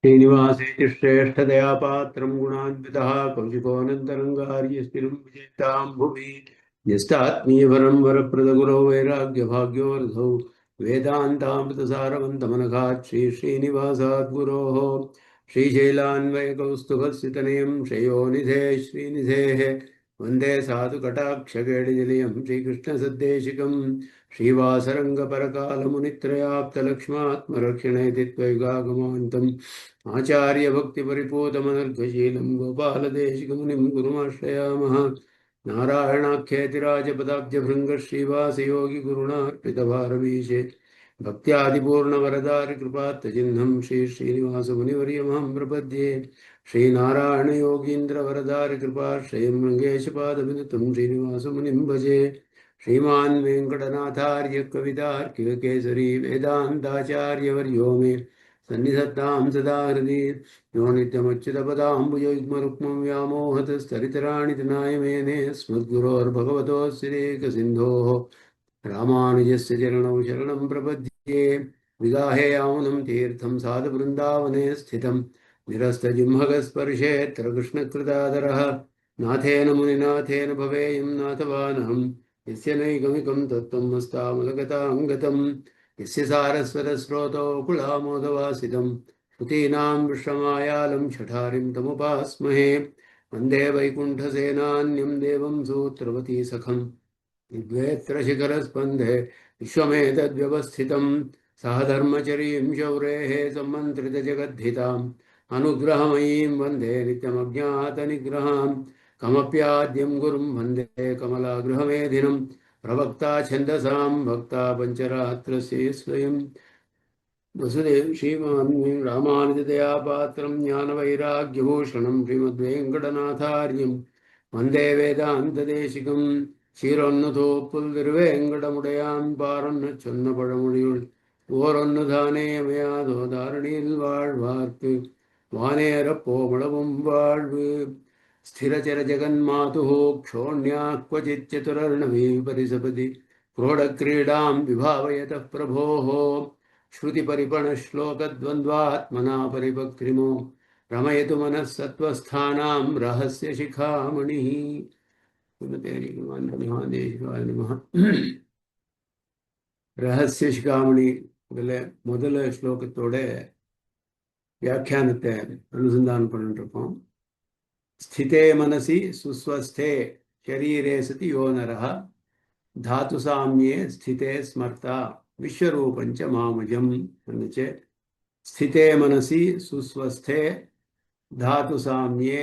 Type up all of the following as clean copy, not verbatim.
श्रीनिवासेति श्रेष्ठतया पात्रं गुणान्वितः कौशिकोऽनन्तरङ्गार्यस्थिरं विजेतां भुवि न्यस्तात्मीयवरं वरप्रदगुरौ वैराग्यभाग्योऽर्धौ वेदान्तामृतसारवन्तमनघात् श्रीश्रीनिवासात् गुरोः श्रीशैलान्वयकौस्तुभस्थितनयं श्रेयोनिधे श्रीनिधेः वन्दे साधुकटाक्षकेडिनिलयं श्रीकृष्णसद्देशिकं श्रीवासरङ्गपरकालमुनित्रयाप्तलक्ष्मात्मरक्षणेति त्वैगागमान्तम् आचार्य भक्ति परिपूतमनर्घशीलं गोपालदेशिकमुनिं गुरुमाश्रयामः नारायणाख्येतिराजपदाब्जभृङ्ग श्रीवासयोगि गुरुणार्पितभारवीशे भक्त्यादिपूर्णवरदारि कृपात्तचिह्नं श्रीश्रीनिवासमुनिवर्यमहं प्रपद्ये श्रीनारायणयोगीन्द्रवरदारि कृपाश्रयं रङ्गेशपादविनुतं श्रीनिवासमुनिं भजे श्रीमान् वेङ्कटनाथार्य कवितार्किककेसरी वेदान्ताचार्यवर्यो मे सन्निधत्तां सदा हृदि यो नित्यमच्युतपदाम्बुजयुग्मरुक्मं व्यामोहतस्तरितराणि तनाय मेने स्मद्गुरोर्भगवतोऽस्तिरेकसिन्धोः रामानुजस्य चरणौ शरणं प्रपद्ये विगाहे यामुनं तीर्थं साधुवृन्दावने स्थितं निरस्तजिह्मगस्पर्शेऽत्र कृष्णकृतादरः नाथेन मुनिनाथेन भवेयं नाथवानहं यस्य नैगमिकं तत्त्वं मस्तामलगताङ्गतं यस्य सारस्वतस्रोतो कुलामोदवासितं श्रुतीनां विश्वमायालं शठारिं तमुपास्महे वन्दे वैकुण्ठसेनान्यं देवं सूत्रवती सखम् द्वेत्रशिखरस्पन्धे विश्वमेतद्व्यवस्थितं सह धर्मचरीं शौरेः सम्मन्त्रितजगद्धिताम् अनुग्रहमयीं वन्दे नित्यमज्ञातनिग्रहां कमप्याद्यं गुरुं वन्दे कमलागृहमेधिनं प्रवक्ता छन्दसां भक्ता पञ्चरात्रस्य स्वयं वसुदेव श्रीमान् रामानुजतया पात्रं ज्ञानवैराग्यभूषणं श्रीमद्वेङ्कटनाथार्यं वन्दे वेदान्तदेशिकं சீரொன்னுதோப்புல் திருவேங்கடமுடையான் பாரொன்னு சொன்ன பழமொழியுள் ஓரொன்னு தானே அமையாதோ தாரணியில் வாழ்வார்க்கு வானேரப் போமளவும் வாழ்வு ஸ்திரச்சர ஜெகன்மாதுः க்ஷோண்யா क्वचित् चतुरर्णवी परिसपदि क्रोडक्रीडां विभावयतः प्रभोः श्रुतिपरिपणश्लोकद्वन्द्वात्मना परिपक्तिमो रमयतु मनः सत्त्वस्थानां रहस्यशिखामणिः ரகசிய சிகாமணி இதுல முதல் ஸ்லோகத்தோட வியாக்கியானத்தை அனுசந்தானம் பண்ணிட்டு இருப்போம். ஸ்திதே மனசி சுஸ்வஸ்தே ஷரீரே சதி யோ நரஹ தாத்து சாமியே ஸ்திதே ஸ்மர்த்தா விஸ்வரூபஞ்ச மாமஜம் வந்துச்சு. ஸ்திதே மனசி சுஸ்வஸ்தே தாத்து சாமியே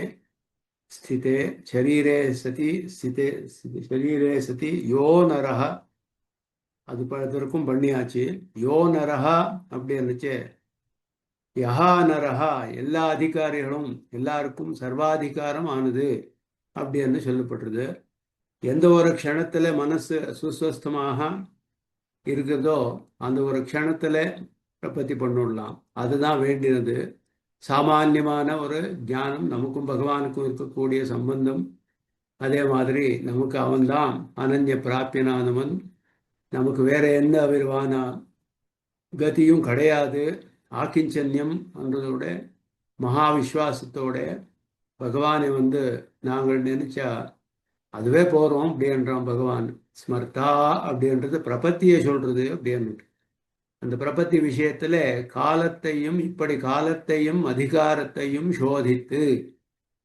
ஸ்திதே ஷரீரே சதி ஸ்திதே ஷரீரே சதி யோ நரஹ அது பலத்திற்கும் பண்ணியாச்சு. யோ நரஹா அப்படி இருந்துச்சு. யஹா நரஹா எல்லா அதிகாரிகளும் எல்லாருக்கும் சர்வாதிகாரம் ஆனது அப்படின்னு சொல்லப்பட்டது. எந்த ஒரு க்ஷணத்துல மனசு சுஸ்வஸ்தமாக இருக்கிறதோ அந்த ஒரு க்ஷணத்துல பிரபத்தி பண்ணிடலாம். அதுதான் வேண்டினது. சாமான்யமான ஒரு ஞானம், நமக்கும் பகவானுக்கும் இருக்கக்கூடிய சம்பந்தம். அதே மாதிரி நமக்கு அவன்தான் அனன்ய பிராப்பியனானவன். நமக்கு வேற எந்த விதமான கதியும் கிடையாது. ஆக்கிஞ்சன்யம் என்றதோட மகா விஸ்வாசத்தோட பகவானை நாங்கள் நினைச்சா அதுவே போறோம் அப்படின்றான் பகவான். ஸ்மர்த்தா அப்படின்றது பிரபத்தியை சொல்றது அப்படின்னு. அந்த பிரபத்தி விஷயத்துல காலத்தையும் இப்படி காலத்தையும் அதிகாரத்தையும் சோதித்து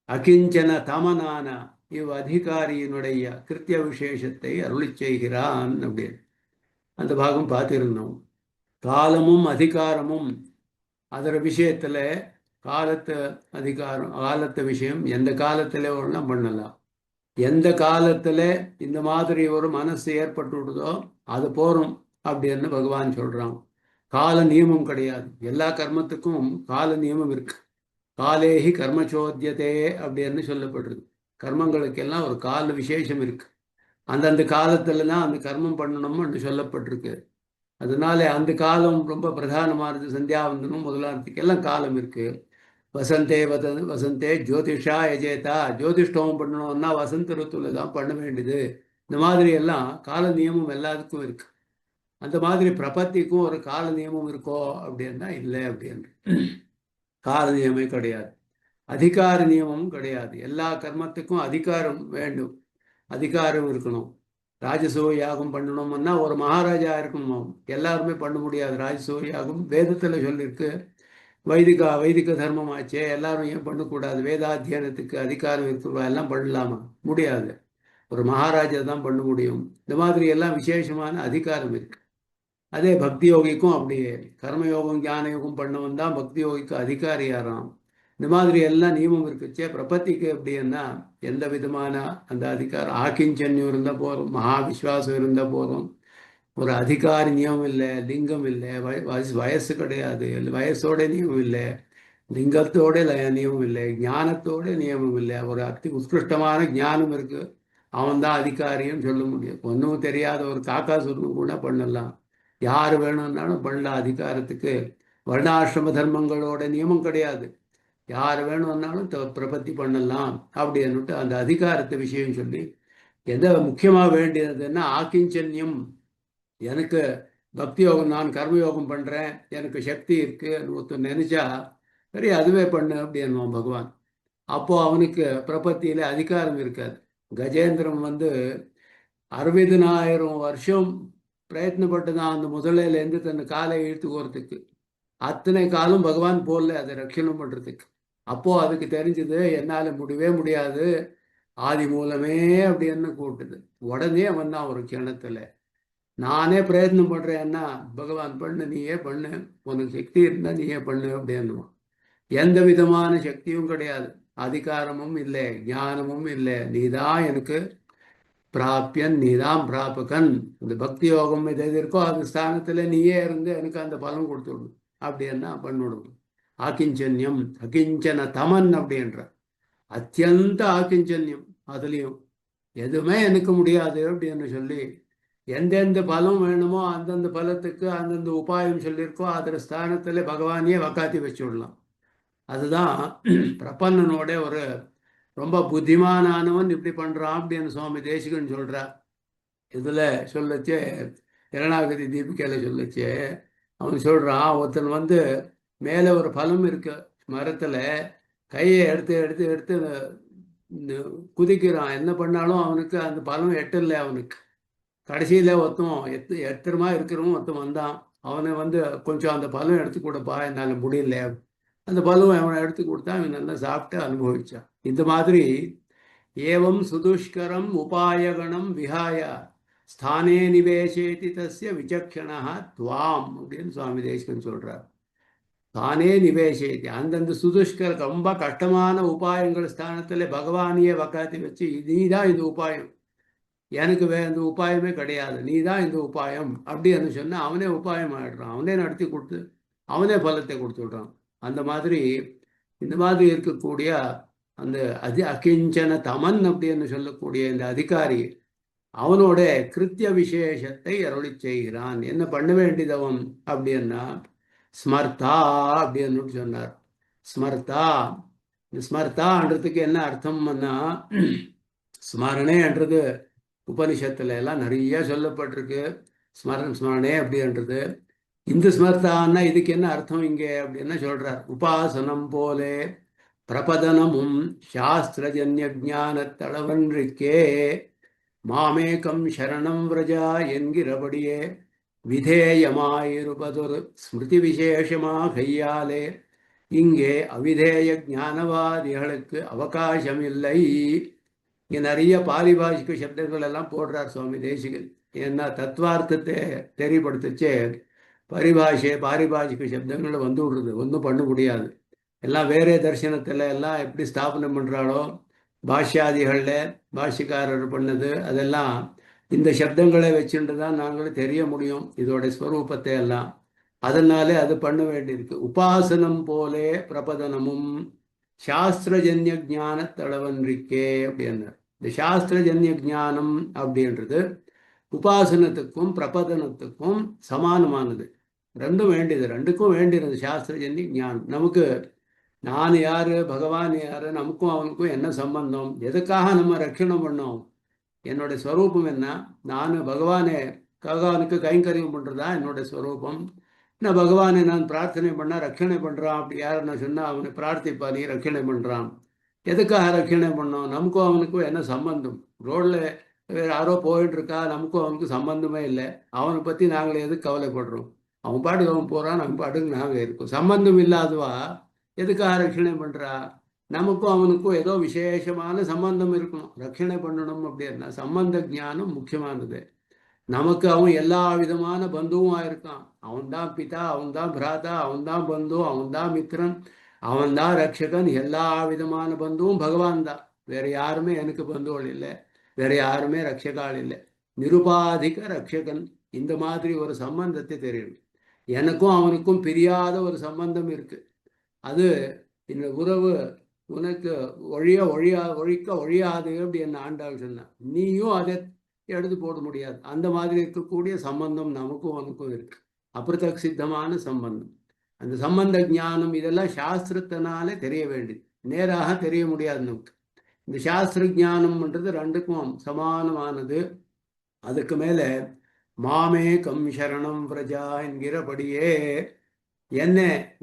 அகிஞ்சன தமனான இவ் அதிகாரியினுடைய கிருத்திய விசேஷத்தை அருளி செய்கிறான் அப்படின்னு அந்த பாகம் பார்த்திருந்தோம். காலமும் அதிகாரமும் அதர விஷயத்துல காலத்து அதிகாரம் காலத்து விஷயம் எந்த காலத்துல ஒன்றும் பண்ணலாம். எந்த காலத்துல இந்த மாதிரி ஒரு மனசு ஏற்பட்டு விடுதோ அது போறோம் அப்படின்னு பகவான் சொல்றான். கால நியமம் கிடையாது. எல்லா கர்மத்துக்கும் கால நியமம் இருக்கு. காலேஹி கர்மச்சோத்தியதே அப்படின்னு சொல்லப்படுறது. கர்மங்களுக்கெல்லாம் ஒரு கால விசேஷம் இருக்கு. அந்தந்த காலத்துல தான் அந்த கர்மம் பண்ணணும்னு சொல்லப்பட்டிருக்கு. அதனால அந்த காலம் ரொம்ப பிரதானமானது. சந்தியாவந்தனம் முதலானதுக்கு எல்லாம் காலம் இருக்கு. வசந்தே வசந்தே ஜோதிஷா எஜேதா, ஜோதிஷ்டோமம் பண்ணணும்னா வசந்த ருத்துல தான் பண்ண வேண்டியது. இந்த மாதிரி எல்லாம் கால நியமம் எல்லாத்துக்கும் இருக்கு. அந்த மாதிரி பிரபத்திக்கும் ஒரு கால நியமம் இருக்கோ அப்படின்னா இல்லை அப்படின்னு. கால நியமே கிடையாது. அதிகார நியமமும் கிடையாது. எல்லா கர்மத்துக்கும் அதிகாரம் வேண்டும், அதிகாரம் இருக்கணும். ராஜசூய யாகம் பண்ணணும்னா ஒரு மகாராஜா இருக்கணும். எல்லாருமே பண்ண முடியாது. ராஜசூய யாகம் வேதத்தில் சொல்லியிருக்கு. வைதிக தர்மம் ஆச்சே, எல்லாரும் ஏன் பண்ணக்கூடாது? வேதாத்தியனத்துக்கு அதிகாரம் இருக்கிறவா எல்லாம் பண்ணலாமா? முடியாது. ஒரு மகாராஜா தான் பண்ண முடியும். இந்த மாதிரி எல்லாம் விசேஷமான அதிகாரம் இருக்கு. அதே பக்தி யோகிக்கும் அப்படியே. கர்மயோகம் ஞான யோகம் பண்ணவன் தான் பக்தி யோகிக்கு அதிகாரியாராம். இந்த மாதிரி எல்லாம் நியமம் இருக்குச்சே. பிரபத்திக்கு எப்படின்னா எந்த விதமான அந்த அதிகாரம் ஆக்கிஞ்சன்யம் இருந்தால் போதும், மகா விஸ்வாசம் இருந்தால் போதும். ஒரு அதிகாரி நியமம் இல்லை, லிங்கம் இல்லை, வயசு கிடையாது, வயசோட நியமம் இல்லை, லிங்கத்தோட நியமம் இல்லை, ஞானத்தோட நியமம் இல்லை. ஒரு அதி உத்கிருஷ்டமான ஞானம் இருக்கு, அவன் தான் அதிகாரியும் சொல்ல முடியும். ஒன்றும் தெரியாத ஒரு காக்கா சொல்லும் கூட பண்ணலாம். யார் வேணும்னாலும் பண்ணலாம். அதிகாரத்துக்கு வர்ணாசிரம தர்மங்களோட நியமம் கிடையாது. யார் வேணும்னாலும் பிரபத்தி பண்ணலாம் அப்படின்னுட்டு அந்த அதிகாரத்தை விஷயம் சொல்லி எதை முக்கியமாக வேண்டியதுன்னா ஆக்கிஞ்சன்யம். எனக்கு பக்தி யோகம், நான் கர்மயோகம் பண்ணுறேன், எனக்கு சக்தி இருக்குன்னு ஒருத்தர் நினைச்சா சரி அதுவே பண்ணு அப்படின்வான் பகவான். அப்போ அவனுக்கு பிரபத்தியில் அதிகாரம் இருக்காது. கஜேந்திரம் 60,000 வருஷம் பிரயத்னப்பட்டு தான் அந்த முதலையிலேருந்து தன் காலை இழுத்து போகிறதுக்கு. அத்தனை காலம் பகவான் போடல அதை ரட்சணம் பண்ணுறதுக்கு. அப்போது அதுக்கு தெரிஞ்சது என்னால் முடியவே முடியாது, ஆதி மூலமே அப்படின்னு கூட்டுது. உடனே வந்தான் ஒரு கிணத்துல. நானே பிரயத்னம் பண்ணுறேன்னா பகவான் பண்ணு, நீயே பண்ணு, உனக்கு சக்தி இருந்தால் நீயே பண்ணு அப்படின்னுவான். எந்த விதமான சக்தியும் கிடையாது, அதிகாரமும் இல்லை, ஞானமும் இல்லை. நீதான் எனக்கு பிராப்பியன், நீதான் பிராபகன். இந்த பக்தி யோகம் எது இருக்கோ அது ஸ்தானத்தில் நீயே இருந்து எனக்கு அந்த பலன் கொடுத்துடும் அப்படின்னா பண்ணிவிடும். ஆக்கிஞ்சன்யம், அகிஞ்சன தமன் அப்படின்ற அத்தியந்த ஆக்கிஞ்சன்யம். அதுலேயும் எதுவுமே எனக்கு முடியாது அப்படின்னு சொல்லி எந்தெந்த பலம் வேணுமோ அந்தந்த பலத்துக்கு அந்தந்த உபாயம் சொல்லியிருக்கோ அதில் ஸ்தானத்தில் பகவானையே வக்காத்தி வச்சுடலாம். அதுதான் பிரபன்னனோட ஒரு ரொம்ப புத்திமானவன் இப்படி பண்ணுறான் அப்படின்னு சுவாமி தேசிகன் சொல்கிறார். இதில் சொல்லச்சே இரணாகதி தீபிகையில் சொல்லச்சே அவன் சொல்கிறான், ஒருத்தன் மேலே ஒரு பலம் இருக்கு மரத்தில், கையை எடுத்து எடுத்து எடுத்து குதிக்கிறான். என்ன பண்ணாலும் அவனுக்கு அந்த பலம் எட்டலை. அவனுக்கு கடைசியில் ஒருத்தன் எத்திரமா இருக்கிறவன் ஒருத்தன் வந்தான். அவனை கொஞ்சம் அந்த பலம் எடுத்து கொடுப்பா, என்னால் முடியல. அந்த பலம் அவனை எடுத்து கொடுத்தா அவன் நல்லா சாப்பிட்டு அனுபவிச்சான். இந்த மாதிரி ஏவம் சுதுஷ்கரம் உபாயகணம் விஹாய ஸ்தானே நிவேசேதி தஸ்ய விசக்ஷணா துவாம் அப்படின்னு சுவாமி தேசிகன் சொல்றார். தானே நிவேசேதி, அந்தந்த சுதுஷ்கர ரொம்ப கஷ்டமான உபாயங்கள் ஸ்தானத்தில் பகவானையே வக்காத்தி வச்சு நீ தான் இந்த உபாயம், எனக்கு இந்த உபாயமே கிடையாது, நீ தான் இந்த உபாயம் அப்படின்னு சொன்னால் அவனே உபாயம் ஆகிடுறான். அவனே நடத்தி கொடுத்து அவனே பலத்தை கொடுத்துடுறான். அந்த மாதிரி இந்த மாதிரி இருக்கக்கூடிய அந்த அகிஞ்சன தமன் அப்படின்னு சொல்லக்கூடிய இந்த அதிகாரி அவனோட கிருத்திய விசேஷத்தை அருளி செய்கிறான். என்ன பண்ண வேண்டியது அவன் அப்படின்னா ஸ்மர்த்தா அப்படின்னு சொன்னார். ஸ்மர்த்தா, இந்த ஸ்மர்த்தான்றதுக்கு என்ன அர்த்தம்னா ஸ்மரணேன்றது உபனிஷத்துல எல்லாம் நிறைய சொல்லப்பட்டிருக்கு. ஸ்மரணே அப்படின்றது. இந்த ஸ்மர்த்தான்னா இதுக்கு என்ன அர்த்தம் இங்கே அப்படின்னா சொல்றார். உபாசனம் போலே பிரபதனமும் சாஸ்திரஜன்ய ஞானத்தளவன்றிக்கே மாமேகம் சரணம் விரஜா என்கிறபடியே விதேயமாயிருப்பதொரு ஸ்மிருதி விசேஷமாக கையாலே இங்கே அவிதேய ஞானவாதிகளுக்கு அவகாசமில்லை. இங்கே நிறைய பாரிபாஷிக சப்தங்கள் எல்லாம் போடுறார் சுவாமி தேசிகன். ஏன்னா தத்துவார்த்தத்தை தெரியப்படுத்துச்சே பாரிபாஷிக சப்தங்களை விடுறது, ஒன்றும் பண்ண முடியாது. எல்லாம் வேறே தரிசனத்தில் எல்லாம் எப்படி ஸ்தாபனம் பண்ணுறாளோ பாஷ்யாதிகளில் பாஷ்யக்காரர் பண்ணது அதெல்லாம் இந்த சப்தங்களை வச்சுட்டு தான் நாங்கள் தெரிய முடியும் இதோட ஸ்வரூபத்தை எல்லாம். அதனாலே அது பண்ண வேண்டியிருக்கு. உபாசனம் போலே பிரபதனமும் சாஸ்திரஜன்ய ஞான தளவன்றிக்கே அப்படின்னு. இந்த சாஸ்திரஜன்ய ஞானம் அப்படின்றது உபாசனத்துக்கும் பிரபதனத்துக்கும் சமானமானது. ரெண்டும் வேண்டியது, ரெண்டுக்கும் வேண்டியது சாஸ்திரஜன்ய ஞானம். நமக்கு நான் யாரு, பகவான் யாரு, நமக்கும் அவனுக்கும் என்ன சம்பந்தம், எதுக்காக நம்ம ரட்சணம் பண்ணோம், என்னோட ஸ்வரூபம் என்ன, நான் பகவானை பகவானுக்கு கைங்கரியம் பண்ணுறதா என்னோட ஸ்வரூபம். நான் பகவானை நான் பிரார்த்தனை பண்ணால் ரட்சணை பண்ணுறான் அப்படி யார் நான் சொன்னால் அவனை பிரார்த்திப்பா நீ ரட்சணை பண்ணுறான். எதுக்காக ரட்சணை பண்ணோம்? நமக்கும் அவனுக்கும் என்ன சம்பந்தம்? ரோடில் வேறு யாரோ போயிட்டு இருக்கா, நமக்கும் அவனுக்கு சம்பந்தமே இல்லை. அவனை பற்றி நாங்கள் எதுக்கு கவலைப்படுறோம்? அவன் பாட்டுக்கு அவன் போகிறான், நம்ம பாட்டுக்கு நாங்கள் இருக்கோம். சம்பந்தம் இல்லாதவா எதுக்காக ரட்சணை பண்ணுறா? நமக்கும் அவனுக்கும் ஏதோ விசேஷமான சம்பந்தம் இருக்கணும். ரட்சணை பண்ணணும் அப்படின்னா சம்பந்த ஞானம் முக்கியமானது. நமக்கு அவன் எல்லா விதமான பந்துவும் ஆயிருக்கான். அவன்தான் பிதா, அவன்தான் பிராதா, அவன்தான் பந்து, அவன்தான் மித்திரன், அவன்தான் ரட்சகன். எல்லா விதமான பந்துவும் பகவான் தான். வேற யாருமே எனக்கு பந்துகள் இல்லை, வேற யாருமே ரட்சகால் இல்லை. நிருபாதிக ரட்சகன். இந்த மாதிரி ஒரு சம்பந்தத்தை தெரியும். எனக்கும் அவனுக்கும் பிரியாத ஒரு சம்பந்தம் இருக்கு. அது இந்த உறவு உனக்கு ஒழிக்க ஒழியாது அப்படி என்ன ஆண்டாள் சொன்னான். நீயும் அதை எடுத்து போட முடியாது. அந்த மாதிரி இருக்கக்கூடிய சம்பந்தம் நமக்கும் அவனுக்கும் இருக்கு. அப்பிரதக் சித்தமான சம்பந்தம். அந்த சம்பந்த ஞானம் இதெல்லாம் சாஸ்திரத்தினாலே தெரிய வேண்டியது, நேராக தெரிய முடியாது நமக்கு. இந்த சாஸ்திர ஞானம்ன்றது ரெண்டுக்கும் சமானமானது. அதுக்கு மேலே மாமே கம் சரணம் பிரஜா என்கிறபடியே என்ன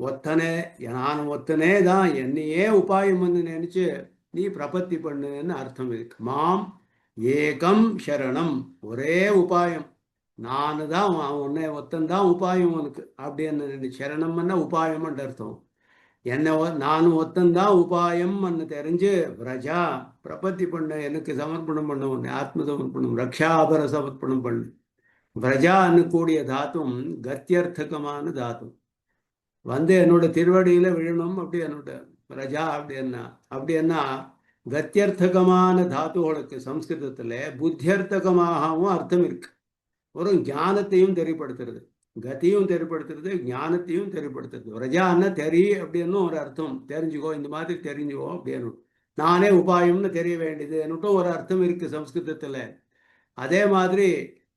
ஒத்தனே, நான் ஒத்தனே தான், என்னையே உபாயம் வந்து நினைச்சு நீ பிரபத்தி பண்ணுன்னு அர்த்தம் இருக்கு. மாம் ஏகம் சரணம், ஒரே உபாயம், நானு தான், உன்னை ஒத்தந்தான் உபாயம் உனக்கு அப்படின்னு. சரணம்னா உபாயம்ன்ற அர்த்தம். என்னை நானும் ஒத்தந்தான் உபாயம்னு தெரிஞ்சு பிரஜா பிரபத்தி பண்ண, எனக்கு சமர்ப்பணம் பண்ண, உன்னை ஆத்ம சமர்ப்பணம் ரக்ஷாபர சமர்ப்பணம் பண்ணு. பிரஜான்னு கூடிய தாத்தும் கத்தியர்த்தகமான தாத்தும் வந்து என்னோட திருவடியில விழணும். அப்படி என்னோட பிரஜா அப்படின்னா கத்தியர்த்தகமான தாத்துகளுக்கு சம்ஸ்கிருதத்துல புத்தியர்த்தகமாகவும் அர்த்தம் இருக்கு. ஒரு ஞானத்தையும் தெரியப்படுத்துறது, கத்தியும் தெரியப்படுத்துறது, ஞானத்தையும் தெரியப்படுத்துறது. பிரஜான்னா தெரி அப்படின்னு ஒரு அர்த்தம், தெரிஞ்சுக்கோ, இந்த மாதிரி தெரிஞ்சுக்கோ அப்படின்னு. நானே உபாயம்னு தெரிய வேண்டியது என்னட்டும் ஒரு அர்த்தம் இருக்கு சம்ஸ்கிருதத்துல. அதே மாதிரி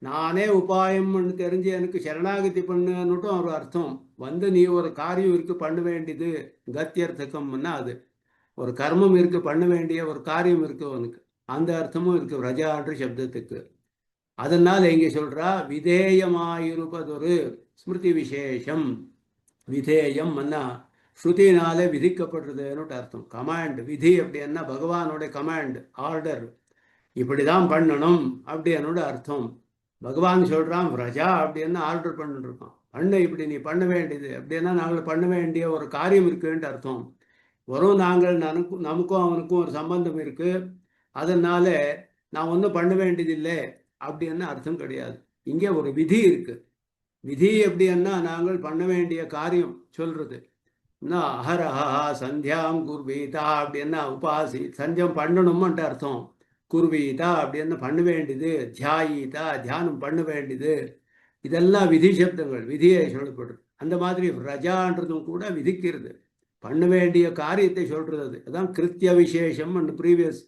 நானே உபாயம்னு தெரிஞ்சு எனக்கு சரணாகதி பண்ணுன்னுட்டும் ஒரு அர்த்தம். வந்து நீ ஒரு காரியம் இருக்கு பண்ண வேண்டியது, கத்தியர்த்தகம்னா அது ஒரு கர்மம் இருக்கு, பண்ண வேண்டிய ஒரு காரியம் இருக்கு உனக்கு, அந்த அர்த்தமும் இருக்கு பிரஜான்ற சப்தத்துக்கு. அதனால இங்க சொல்றா விதேயமாயிருப்பதொரு ஸ்மிருதி விசேஷம். விதேயம் அண்ணா ஸ்ருதினாலே விதிக்கப்படுறதுன்னு அர்த்தம். கமாண்ட், விதி அப்படின்னா பகவானோட கமாண்ட், ஆர்டர், இப்படிதான் பண்ணணும் அப்படின்னோட அர்த்தம். பகவான் சொல்றான் பிரஜா அப்படின்னு ஆர்டர் பண்ணிட்டு இருக்கான், பண்ண இப்படி நீ பண்ண வேண்டியது அப்படின்னா நாங்கள் பண்ண வேண்டிய ஒரு காரியம் இருக்குன்ட்டு அர்த்தம். வரும் நாங்கள் நமக்கும் அவனுக்கும் ஒரு சம்பந்தம் இருக்கு, அதனால நான் ஒன்றும் பண்ண வேண்டியதில்லை அப்படின்னு அர்த்தம் கிடையாது. இங்கே ஒரு விதி இருக்கு. விதி எப்படின்னா நாங்கள் பண்ண வேண்டிய காரியம் சொல்றது. அஹரஹா சந்தியாம் குர்வீதா அப்படின்னா உபாசி, சந்தியம் பண்ணணும்ன்ட்டு அர்த்தம். குர்வீதா அப்படின்னு பண்ண வேண்டியது, தியாயிதா தியானம் பண்ண வேண்டியது, இதெல்லாம் விதி சப்தங்கள், விதியை சொல்லப்படுறது. அந்த மாதிரி ரஜான்றதும் கூட விதிக்கிறது, பண்ண வேண்டிய காரியத்தை சொல்றது. அதான் கிருத்திய விசேஷம் ப்ரீவியஸ்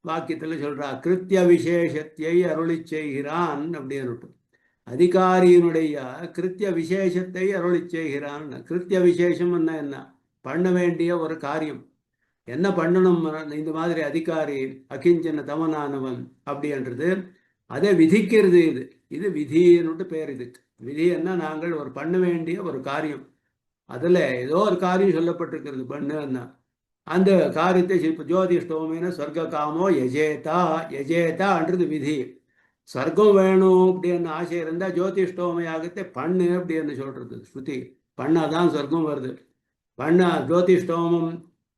வாக்கியத்தில் சொல்றா. கிருத்திய விசேஷத்தை அருளி செய்கிறான் அப்படின்னு. அதிகாரியினுடைய கிருத்திய விசேஷத்தை அருளி செய்கிறான். கிருத்திய விசேஷம் என்ன? பண்ண வேண்டிய ஒரு காரியம் என்ன பண்ணணும். இந்த மாதிரி அதிகாரி அகிஞ்சன தமனானவன் அப்படின்றது அதை விதிக்கிறது. இது விதின்னுட்டு பேர். இதுக்கு விதி என்ன? நாங்கள் ஒரு பண்ண வேண்டிய ஒரு காரியம், அதுல ஏதோ ஒரு காரியம் சொல்லப்பட்டிருக்கிறது பண்ணுன்னா அந்த காரியத்தை இப்போ ஜோதிஷ்டோமின சொர்க்க காமோ யஜேதா, யஜேதான்றது விதி. சொர்க்கம் வேணும் அப்படின்னு ஆசை இருந்தால் ஜோதிஷ்டோம யாகத்தை பண்ணு அப்படின்னு சொல்றது ஸ்ருதி. பண்ணாதான் சொர்க்கம் வருது. பண்ணா ஜோதிஷ்டோமம்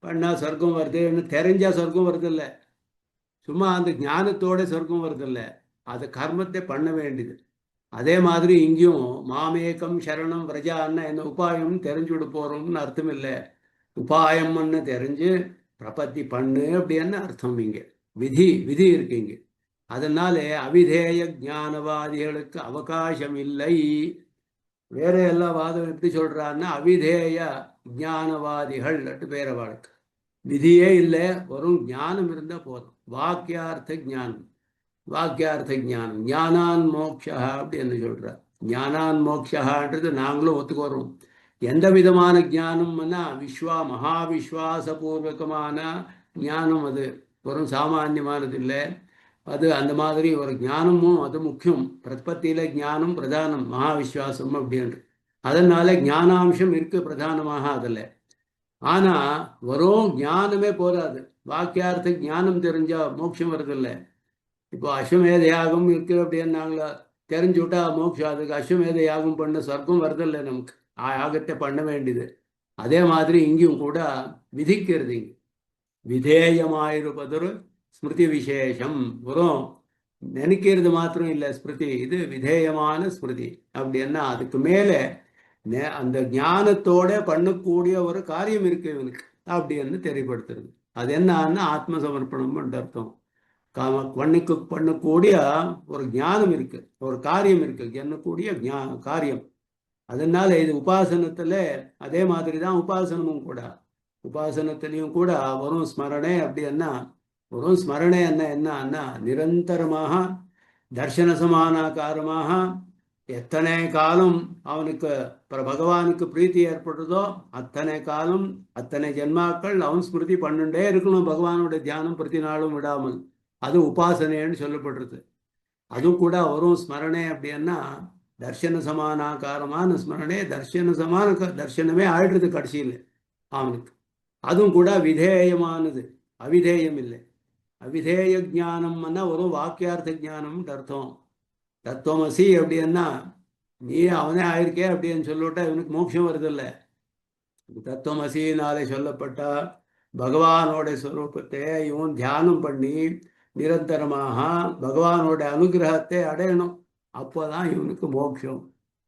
பண்ணா சொர்க்கம் வருதுன்னு தெரிஞ்சா சொர்க்கம் வருது இல்லை, சும்மா அந்த ஞானத்தோட சொர்க்கம் வருது இல்லை, அது கர்மத்தை பண்ண வேண்டியது. அதே மாதிரி இங்கேயும் மாமேகம் சரணம் பிரஜான்னா என்ன உபாயம் தெரிஞ்சுவிட போறோம்னு அர்த்தம் இல்லை, உபாயம்னு தெரிஞ்சு பிரபத்தி பண்ணு அப்படின்னு அர்த்தம். இங்கே விதி இருக்கு இங்கே. அதனால அவிதேய ஞானவாதிகளுக்கு அவகாசம் இல்லை. வேற எல்லா வாதம் எப்படி சொல்றான்னா அவிதேய ஞானவாதிகள் பேர வாழ்க்கை. விதியே இல்லை, வரும் ஞானம் இருந்தால் போதும். வாக்கியார்த்த ஞானம், வாக்கியார்த்த ஞானம், ஞானான் மோக்ஷா அப்படின்னு சொல்றார். ஞானான் மோக்ஷான்றது நாங்களும் ஒத்துக்கோறோம். எந்த விதமான ஞானம்னா மகாவிஸ்வாசபூர்வகமான ஞானம், அது வரும் சாமானியமானது இல்லை. அது அந்த மாதிரி ஒரு ஞானமும் அது முக்கியம். பிரத்பத்தியில ஞானம் பிரதானம், மகாவிஸ்வாசம் அப்படின்ட்டு. அதனால ஞானாம்சம் இருக்கு பிரதானமாக அதில். ஆனா வெறும் ஞானமே போதாது. வாக்கியார்த்த ஞானம் தெரிஞ்சா மோட்சம் வருதில்லை. இப்போ அஸ்வமேத யாகம் இருக்கு அப்படின்னு நாங்கள தெரிஞ்சு விட்டா மோட்சம். அதுக்கு அஸ்வமேத யாகம் பண்ண சொர்க்கம் வருதில்லை நமக்கு. யாகத்தை பண்ண வேண்டியது. அதே மாதிரி இங்கேயும் கூட விதிக்கிறது. இங்க விதேயமாயிருப்பதொரு ஸ்மிருதி விசேஷம். வெறும் நினைக்கிறது மாத்திரம் இல்லை ஸ்மிருதி, இது விதேயமான ஸ்மிருதி. அப்படின்னா அதுக்கு மேலே அந்த ஞானத்தோட பண்ணக்கூடிய ஒரு காரியம் இருக்கு இவனுக்கு அப்படின்னு தெரியப்படுத்துறது. அது என்னன்னா ஆத்ம சமர்ப்பணம் அர்த்தம். பண்ணிக்கு பண்ணக்கூடிய ஒரு ஞானம் இருக்கு, ஒரு காரியம் இருக்கு, என்னக்கூடிய காரியம். அதனால இது உபாசனத்துல அதே மாதிரி தான் உபாசனமும் கூட. உபாசனத்திலையும் கூட வரும் ஸ்மரணை. அப்படின்னா வரும் ஸ்மரணை என்னன்னா நிரந்தரமாக தர்சன சமானாகாரமாக எத்தனை காலம் அவனுக்கு பகவானுக்கு பிரீத்தி ஏற்படுறதோ அத்தனை காலம் அத்தனை ஜென்மாக்கள் அவன் ஸ்மிருதி பண்ணிட்டே இருக்கணும். பகவானுடைய தியானம் பிரதி நாளும் விடாமல். அது உபாசனைன்னு சொல்லப்படுறது. அதுவும் கூட வரும் ஸ்மரணை. அப்படின்னா தர்சன சமானாகாரமான ஸ்மரணை. தர்சன சமான தர்சனமே ஆயிடுறது கடைசியில் அவனுக்கு. அதுவும் கூட விதேயமானது, அவிதேயம் இல்லை. அவிதேய ஜானம்னா ஒரு வாக்கியார்த்த ஜானம்னு அர்த்தம். தத்துவமசி அப்படின்னா நீ அவனே ஆயிருக்கே அப்படின்னு சொல்லிவிட்டா இவனுக்கு மோட்சம் வருதில்ல. தத்துவமசினாலே சொல்லப்பட்ட பகவானோட ஸ்வரூபத்தை இவன் தியானம் பண்ணி நிரந்தரமாக பகவானோட அனுகிரகத்தை அடையணும். அப்போதான் இவனுக்கு மோட்சம்.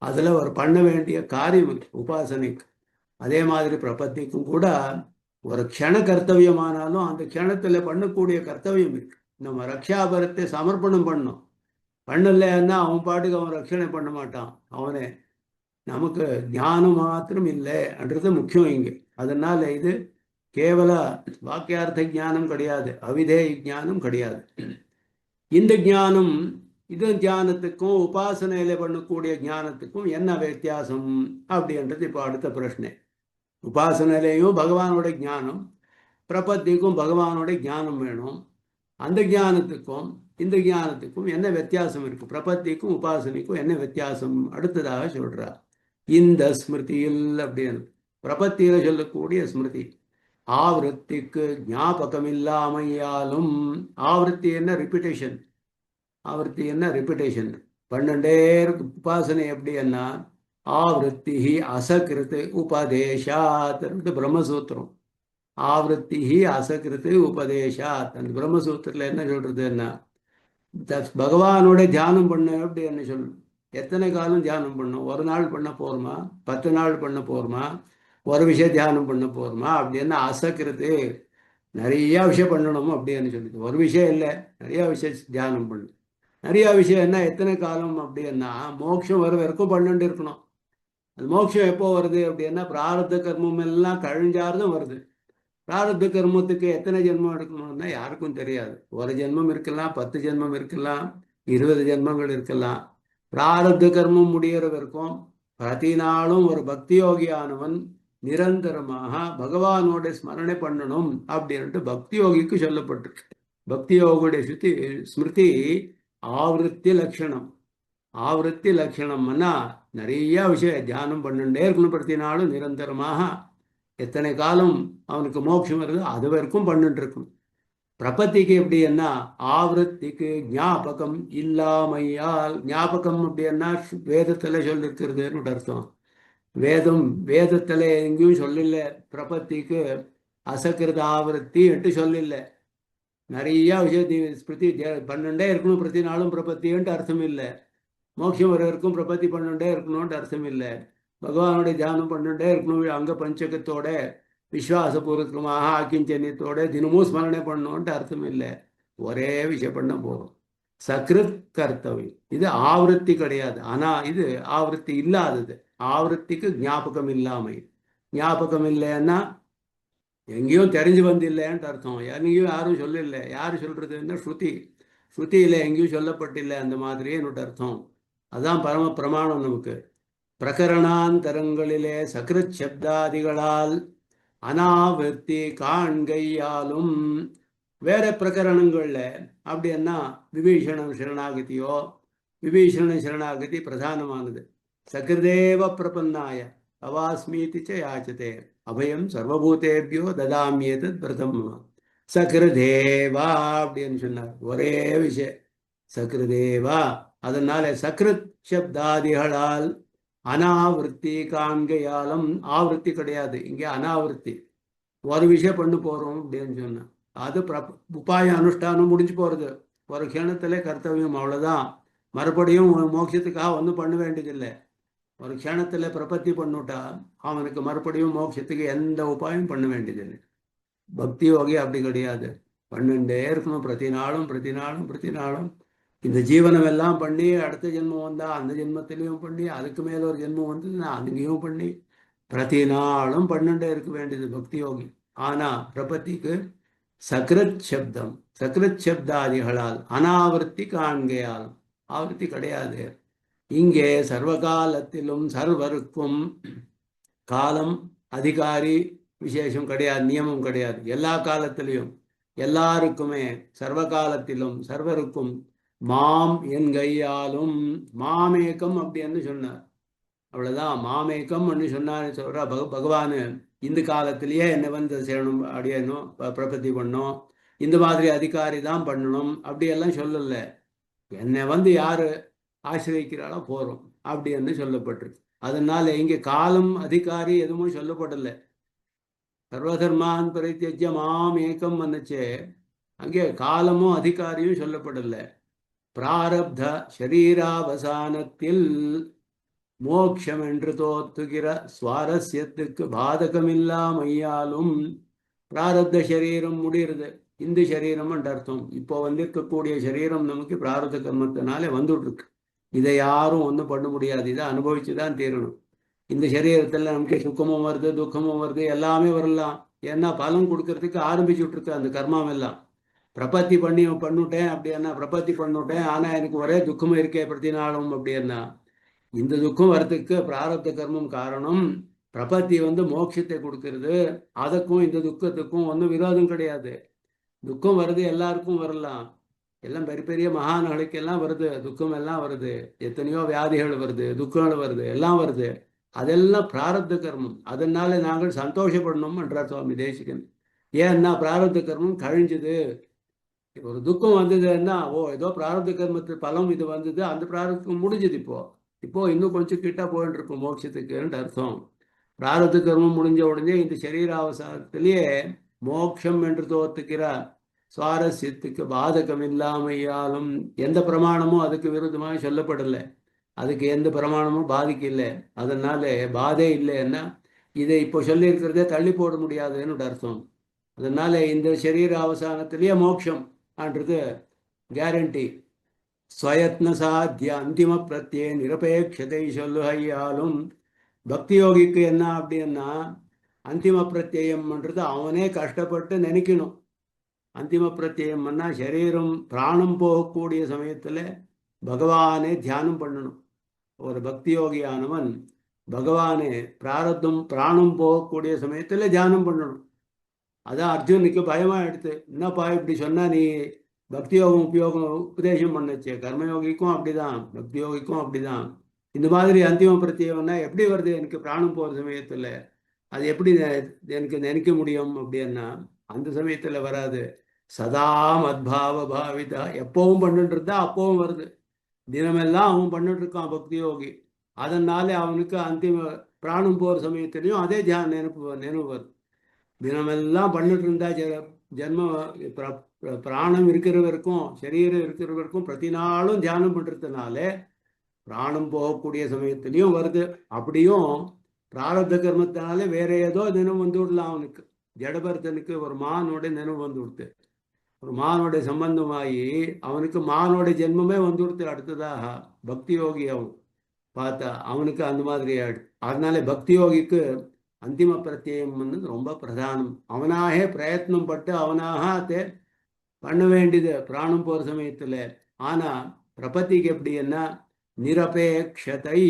அதில் ஒரு பண்ண வேண்டிய காரியம் உபாசனைக்கு. அதே மாதிரி பிரபத்திக்கும் கூட ஒரு க்ஷண கர்த்தவியமானாலும் அந்த க்ஷணத்தில் பண்ணக்கூடிய கர்த்தவியம் இருக்கு. நம்ம ரக்ஷாபரத்தை சமர்ப்பணம் பண்ணணும். பண்ணலைன்னா அவன் பாட்டுக்கு அவன் ரட்சணை பண்ண மாட்டான். அவனே நமக்கு ஞானம் மாத்திரம் இல்லைன்றது முக்கியம் இங்கே. அதனால இது கேவல வாக்கியார்த்த ஜானம் கிடையாது, அவிதேய ஜானம் கிடையாது. இந்த ஞானம் இது ஞானத்துக்கும் உபாசனையில பண்ணக்கூடிய ஞானத்துக்கும் என்ன வித்தியாசம் அப்படின்றது இப்போ அடுத்த பிரச்சனை. உபாசனையிலையும் பகவானோட ஞானம், பிரபத்திக்கும் பகவானோட ஞானம் வேணும். அந்த ஞானத்துக்கும் இந்த ஞானத்துக்கும் என்ன வித்தியாசம் இருக்கு, பிரபத்திக்கும் உபாசனைக்கும் என்ன வித்தியாசம் அடுத்ததாக சொல்றார். இந்த ஸ்மிருதியில் அப்படின்னு பிரபத்தியில சொல்லக்கூடிய ஸ்மிருதி ஆவருத்திக்கு ஞாபகம் இல்லாமையாலும். ஆவருத்தி என்ன ரிப்பிட்டேஷன், ஆவருத்தி என்ன ரிப்பிட்டேஷன். 12 உபாசனை எப்படின்னா ஆவருத்தி அசகிருத்து உபதேசாத் பிரம்மசூத்திரம். ஆவருத்தி அசகிருத்து உபதேசாத். அந்த பிரம்மசூத்திரத்தில் என்ன சொல்றதுன்னா பகவானோட தியானம் பண்ண அப்படி என்ன சொல்லணும். எத்தனை காலம் தியானம் பண்ணும்? ஒரு நாள் பண்ண போருமா, 10 நாள் பண்ண போருமா, ஒரு விஷயம் தியானம் பண்ண போருமா அப்படின்னா அசக்கிறது நிறைய விஷயம் பண்ணணும் அப்படின்னு சொல்லிட்டு. ஒரு விஷயம் இல்லை, நிறைய விஷயம் தியானம் பண்ணு. நிறைய விஷயம் என்ன, எத்தனை காலம் அப்படின்னா மோட்சம் வர வரைக்கும் பண்ணிட்டு இருக்கணும். அது மோட்சம் எப்போ வருது அப்படின்னா பிராரப்த கர்மம் எல்லாம் கழிஞ்சார்தான் வருது. பிராரப்த கர்மத்துக்கு எத்தனை ஜென்மம் எடுக்கணும்னா யாருக்கும் தெரியாது. ஒரு ஜென்மம் இருக்கலாம், 10 ஜென்மம் இருக்கலாம், 20 ஜென்மங்கள் இருக்கலாம். பிராரப்த கர்மம் முடிகிற வரைக்கும் பிரதி நாளும் ஒரு பக்தி யோகியானவன் நிரந்தரமாக பகவானோட ஸ்மரணை பண்ணணும் அப்படின்ட்டு பக்தி யோகிக்கு சொல்லப்பட்டிருக்கு. பக்தி யோகியுடைய ஸ்மிருதி ஆவருத்தி லட்சணம். ஆவருத்தி லட்சணம்னா நிறைய விஷயம் தியானம் பண்ணிட்டே இருக்கணும் பிரதி நாளும் நிரந்தரமாக. எத்தனை காலம் அவனுக்கு மோட்சம் வருது அது வரைக்கும் பண்ணிட்டு இருக்கணும். பிரபத்திக்கு எப்படின்னா ஆவருத்திக்கு ஞாபகம் இல்லாமையால். ஞாபகம் அப்படின்னா வேதத்தில் சொல்லிருக்கிறதுன்னு அர்த்தம். வேதத்தில் எங்கேயும் சொல்லல பிரபத்திக்கு அசக்கிருத ஆவருத்தி என்று சொல்லல. நிறைய விஷயத்தை ஸ்மிருதி பண்ணிட்டே இருக்கணும் பிரதி நாளும் பிரபத்தின்ட்டு அர்த்தம் இல்லை. மோட்சம் வர வரைக்கும் பிரபத்தி பண்ணிட்டே இருக்கணும்னு அர்த்தம் இல்லை. பகவானுடைய தியானம் பண்ணிட்டே இருக்கணும். அங்க பஞ்சகத்தோட விஸ்வாசபூர்வகமாக ஆக்கிஞ்சன்யத்தோட தினமும் ஸ்மரணை பண்ணணுன்ட்டு அர்த்தம் இல்லை. ஒரே விஷயம் பண்ண போகிறோம். சக்ருத் கர்த்தவியம். இது ஆவருத்தி கிடையாது. ஆனால் இது ஆவருத்தி இல்லாதது. ஆவருத்திக்கு ஞாபகம் இல்லாமை. ஞாபகம் இல்லைன்னா எங்கேயும் தெரிஞ்சு வந்தில்லைன்ட்டு அர்த்தம். எங்கேயும் யாரும் சொல்லலை. யாரு சொல்றதுன்னா ஸ்ருதி. ஸ்ருதியில் எங்கேயும் சொல்லப்பட்டில்லை அந்த மாதிரியே என்னோட அர்த்தம். அதுதான் பரம பிரமாணம் நமக்கு. பிரகரணாந்தரங்களிலே சக்ருத் சப்தாதிகளால் அனாவர்த்தி காண்கையாலும் வேற பிரகரணங்கள்ல அப்படின்னா விபீஷணன் சரணாகதியோ, விபீஷணன் சரணாகதி பிரதானமானது. சகிருதேவ பிரபன்னாய அவாஸ்மீதி ச யாச்சதே அபயம் சர்வபூதேபியோ ததாமியேதத் விரதம். சகிருதேவா அப்படின்னு சொன்னார். ஒரே விஷயம், சகிருதேவா. அதனால சக்ருத் சப்தாதிகளால் அனாவிருத்தி காண்கையாலும், ஆவருத்தி கிடையாது இங்கே, அனாவிருத்தி. ஒரு விஷயம் பண்ணு போறோம் அப்படின்னு சொன்னா அது உபாய அனுஷ்டானம் முடிஞ்சு போறது. ஒரு க்ஷணத்துல கர்த்தவியம், அவ்வளவுதான். மறுபடியும் மோட்சத்துக்காக ஒன்றும் பண்ண வேண்டியதில்லை. ஒரு க்ஷணத்துல பிரபத்தி பண்ணுட்டா அவனுக்கு மறுபடியும் மோட்சத்துக்கு எந்த உபாயம் பண்ண வேண்டியதில்லை. பக்தி யோகி அப்படி கிடையாது. பண்ணிண்டே இருக்கணும், பிரதி நாளும் பிரதி நாளும் பிரதி நாளும். இந்த ஜீவனம் எல்லாம் பண்ணி அடுத்த ஜென்மம் வந்தா அந்த ஜென்மத்திலையும் பண்ணி, அதுக்கு மேல ஒரு ஜென்மம் வந்ததுன்னா அதுங்கேயும் பண்ணி பிரதி நாளும் பண்ணிண்டே இருக்க வேண்டியது பக்தி யோகி. ஆனா பிரபத்திக்கு சக்ரத் சப்தம், சக்ரத் சப்தாதிகளால் அனாவர்த்தி காண்கையால், ஆவர்த்தி கிடையாது. இங்கே சர்வகாலத்திலும் சர்வருக்கும் காலம், அதிகாரி விசேஷம் கிடையாது, நியமம் கிடையாது. எல்லா காலத்திலையும் எல்லாருக்குமே சர்வகாலத்திலும் சர்வருக்கும் மாம் என் கையாலும், மாமேகம் அப்படின்னு சொன்னார். அவ்வளவுதான். மாமேகம் சொன்னார் சொல்ற பகவானு. இந்த காலத்திலேயே என்னை வந்து சேரணும், அடையணும், பிரபத்தி பண்ணணும், இந்த மாதிரி அதிகாரி தான் பண்ணணும் அப்படியெல்லாம் சொல்லல. என்னை வந்து யாரு ஆசிரியக்கிறாளோ போறோம் அப்படின்னு சொல்லப்பட்டிருக்கு. அதனால இங்க காலம் அதிகாரி எதுவும் சொல்லப்படலை. சர்வதர்மான் பரித்தியஜ்ய மாம் ஏகம் வந்துச்சே, அங்கே காலமும் அதிகாரியும் சொல்லப்படலை. பிராரப்த சரீராவசானத்தில் மோட்சம் என்று தோத்துகிற சுவாரஸ்யத்துக்கு பாதகமில்லாமையாலும் பிராரப்த சரீரம் முடிகிறது. இந்த சரீரம் அர்த்தம். இப்போ வந்திருக்கக்கூடிய சரீரம் நமக்கு பிராரப்த கர்மத்தினாலே வந்துட்டு இருக்கு. இதை யாரும் ஒன்றும் பண்ண முடியாது, இதை அனுபவிச்சுதான் தீரணும். இந்த சரீரத்தில் நமக்கு சுக்கமும் வருது, துக்கமும் வருது, எல்லாமே வரலாம். ஏன்னா பலன் கொடுக்கறதுக்கு ஆரம்பிச்சுட்டு இருக்கு அந்த கர்மம் எல்லாம். பிரபத்தி பண்ணிவிட்டேன் அப்படின்னா, பிரபத்தி பண்ணிவிட்டேன் ஆனா எனக்கு ஒரே துக்கமும் இருக்கே பிரதி நாளும் அப்படின்னா, இந்த துக்கம் வர்றதுக்கு பிராரப்த கர்மம் காரணம். பிரபத்தி வந்து மோட்சத்தை கொடுக்கறது. அதுக்கும் இந்த துக்கத்துக்கும் ஒன்றும் விரோதம் கிடையாது. துக்கம் வருது, எல்லாருக்கும் வரலாம். எல்லாம் பெரிய பெரிய மகான்களுக்கெல்லாம் வருது, துக்கம் எல்லாம் வருது. எத்தனையோ வியாதிகள் வருது, துக்கங்கள் வருது, எல்லாம் வருது. அதெல்லாம் பிராரப்த கர்மம். அதனால நாங்கள் சந்தோஷப்படணும் என்றார் சுவாமி தேசிகன். ஏன்னா பிராரப்த கர்மம் கழிஞ்சது. ஒரு துக்கம் வந்ததுன்னா, ஓ ஏதோ பிராரப்த கர்மத்து பலம் இது வந்தது, அந்த பிராரப்தம் முடிஞ்சது. இப்போ இன்னும் கொஞ்சம் கிட்ட போயிட்டு இருக்கும் மோட்சத்துக்குன்னு அர்த்தம். பிராரப்த கர்மம் முடிஞ்ச உடனே இந்த சரீராவசானத்திலேயே மோட்சம் என்று தோத்துக்கிற சுவாரஸ்யத்துக்கு பாதகம் இல்லாமையாலும் எந்த பிரமாணமும் அதுக்கு விருத்தமாக சொல்லப்படலை. அதுக்கு எந்த பிரமாணமும் பாதிக்கல. அதனால பாதே இல்லைன்னா இதை இப்போ சொல்லியிருக்கிறதே தள்ளி போட முடியாதுன்னு அர்த்தம். அதனால இந்த சரீர அவசானத்திலேயே மோட்சம் ஆன்றது கேரண்டி. ஸ்வயத்ன சாத்திய அந்திம பிரத்யே நிரபேட்சதை சொல்லுகையாலும் பக்தி யோகிக்கு என்ன அப்படின்னா, அந்திம பிரத்யம்ன்றது அவனே கஷ்டப்பட்டு நினைக்கணும். அந்திம பிரத்யம்னா சரீரம் பிராணம் போகக்கூடிய சமயத்தில் பகவானே தியானம் பண்ணணும். ஒரு பக்தி யோகியானவன் பகவானே பிராரத்தம் பிராணம் போகக்கூடிய சமயத்தில் தியானம் பண்ணணும். அதான் அர்ஜுனுக்கு பயமா எடுத்து, என்னப்பா இப்படி சொன்னா நீ பக்தி யோகம் உபயோகம் உபதேசம் பண்ணச்சு. கர்மயோகிக்கும் அப்படிதான், பக்தி யோகிக்கும் அப்படிதான். இந்த மாதிரி அந்திம பிரத்யம்னா எப்படி வருது எனக்கு பிராணம் போகிற சமயத்தில்? அது எப்படி எனக்கு நினைக்க முடியும் அப்படின்னா, அந்த சமயத்தில் வராது. சதா மத்பாவ பாவிதா, எப்பவும் பண்ணிட்டு இருந்தா அப்பவும் வருது. தினமெல்லாம் அவன் பண்ணிட்டு இருக்கான் பக்தி யோகி. அதனால அவனுக்கு அந்திம பிராணம் போகிற சமயத்திலையும் அதே தியானம் நினைவு வருது. தினமெல்லாம் பண்ணிட்டு இருந்தா ஜென்ம பிராணம் இருக்கிறவருக்கும் சரீரம் இருக்கிறவருக்கும் பிரதி நாளும் தியானம் பண்ணுறதுனால பிராணம் போகக்கூடிய சமயத்திலையும் வருது. அப்படியும் பிராரப்த கர்மத்தினாலே வேற ஏதோ நினைவு வந்து விடலாம் அவனுக்கு. ஜடபரதனுக்கு ஒரு மானோட நினைவு வந்து விடுத்து, ஒரு மானோட சம்பந்தமாகி அவனுக்கு மானோட ஜென்மமே வந்து கொடுத்து அடுத்ததாக பக்தி யோகி அவன் பார்த்தா அவனுக்கு அந்த மாதிரி ஆயிடுது. அதனால பக்தி யோகிக்கு அந்திம பிரத்யம் வந்து ரொம்ப பிரதானம். அவனாக பிரயத்னம் பட்டு அவனாக அதை பண்ண வேண்டியது பிராணம் போகிற சமயத்தில். ஆனால் பிரபத்திக்கு எப்படின்னா நிரபேட்சத்தை,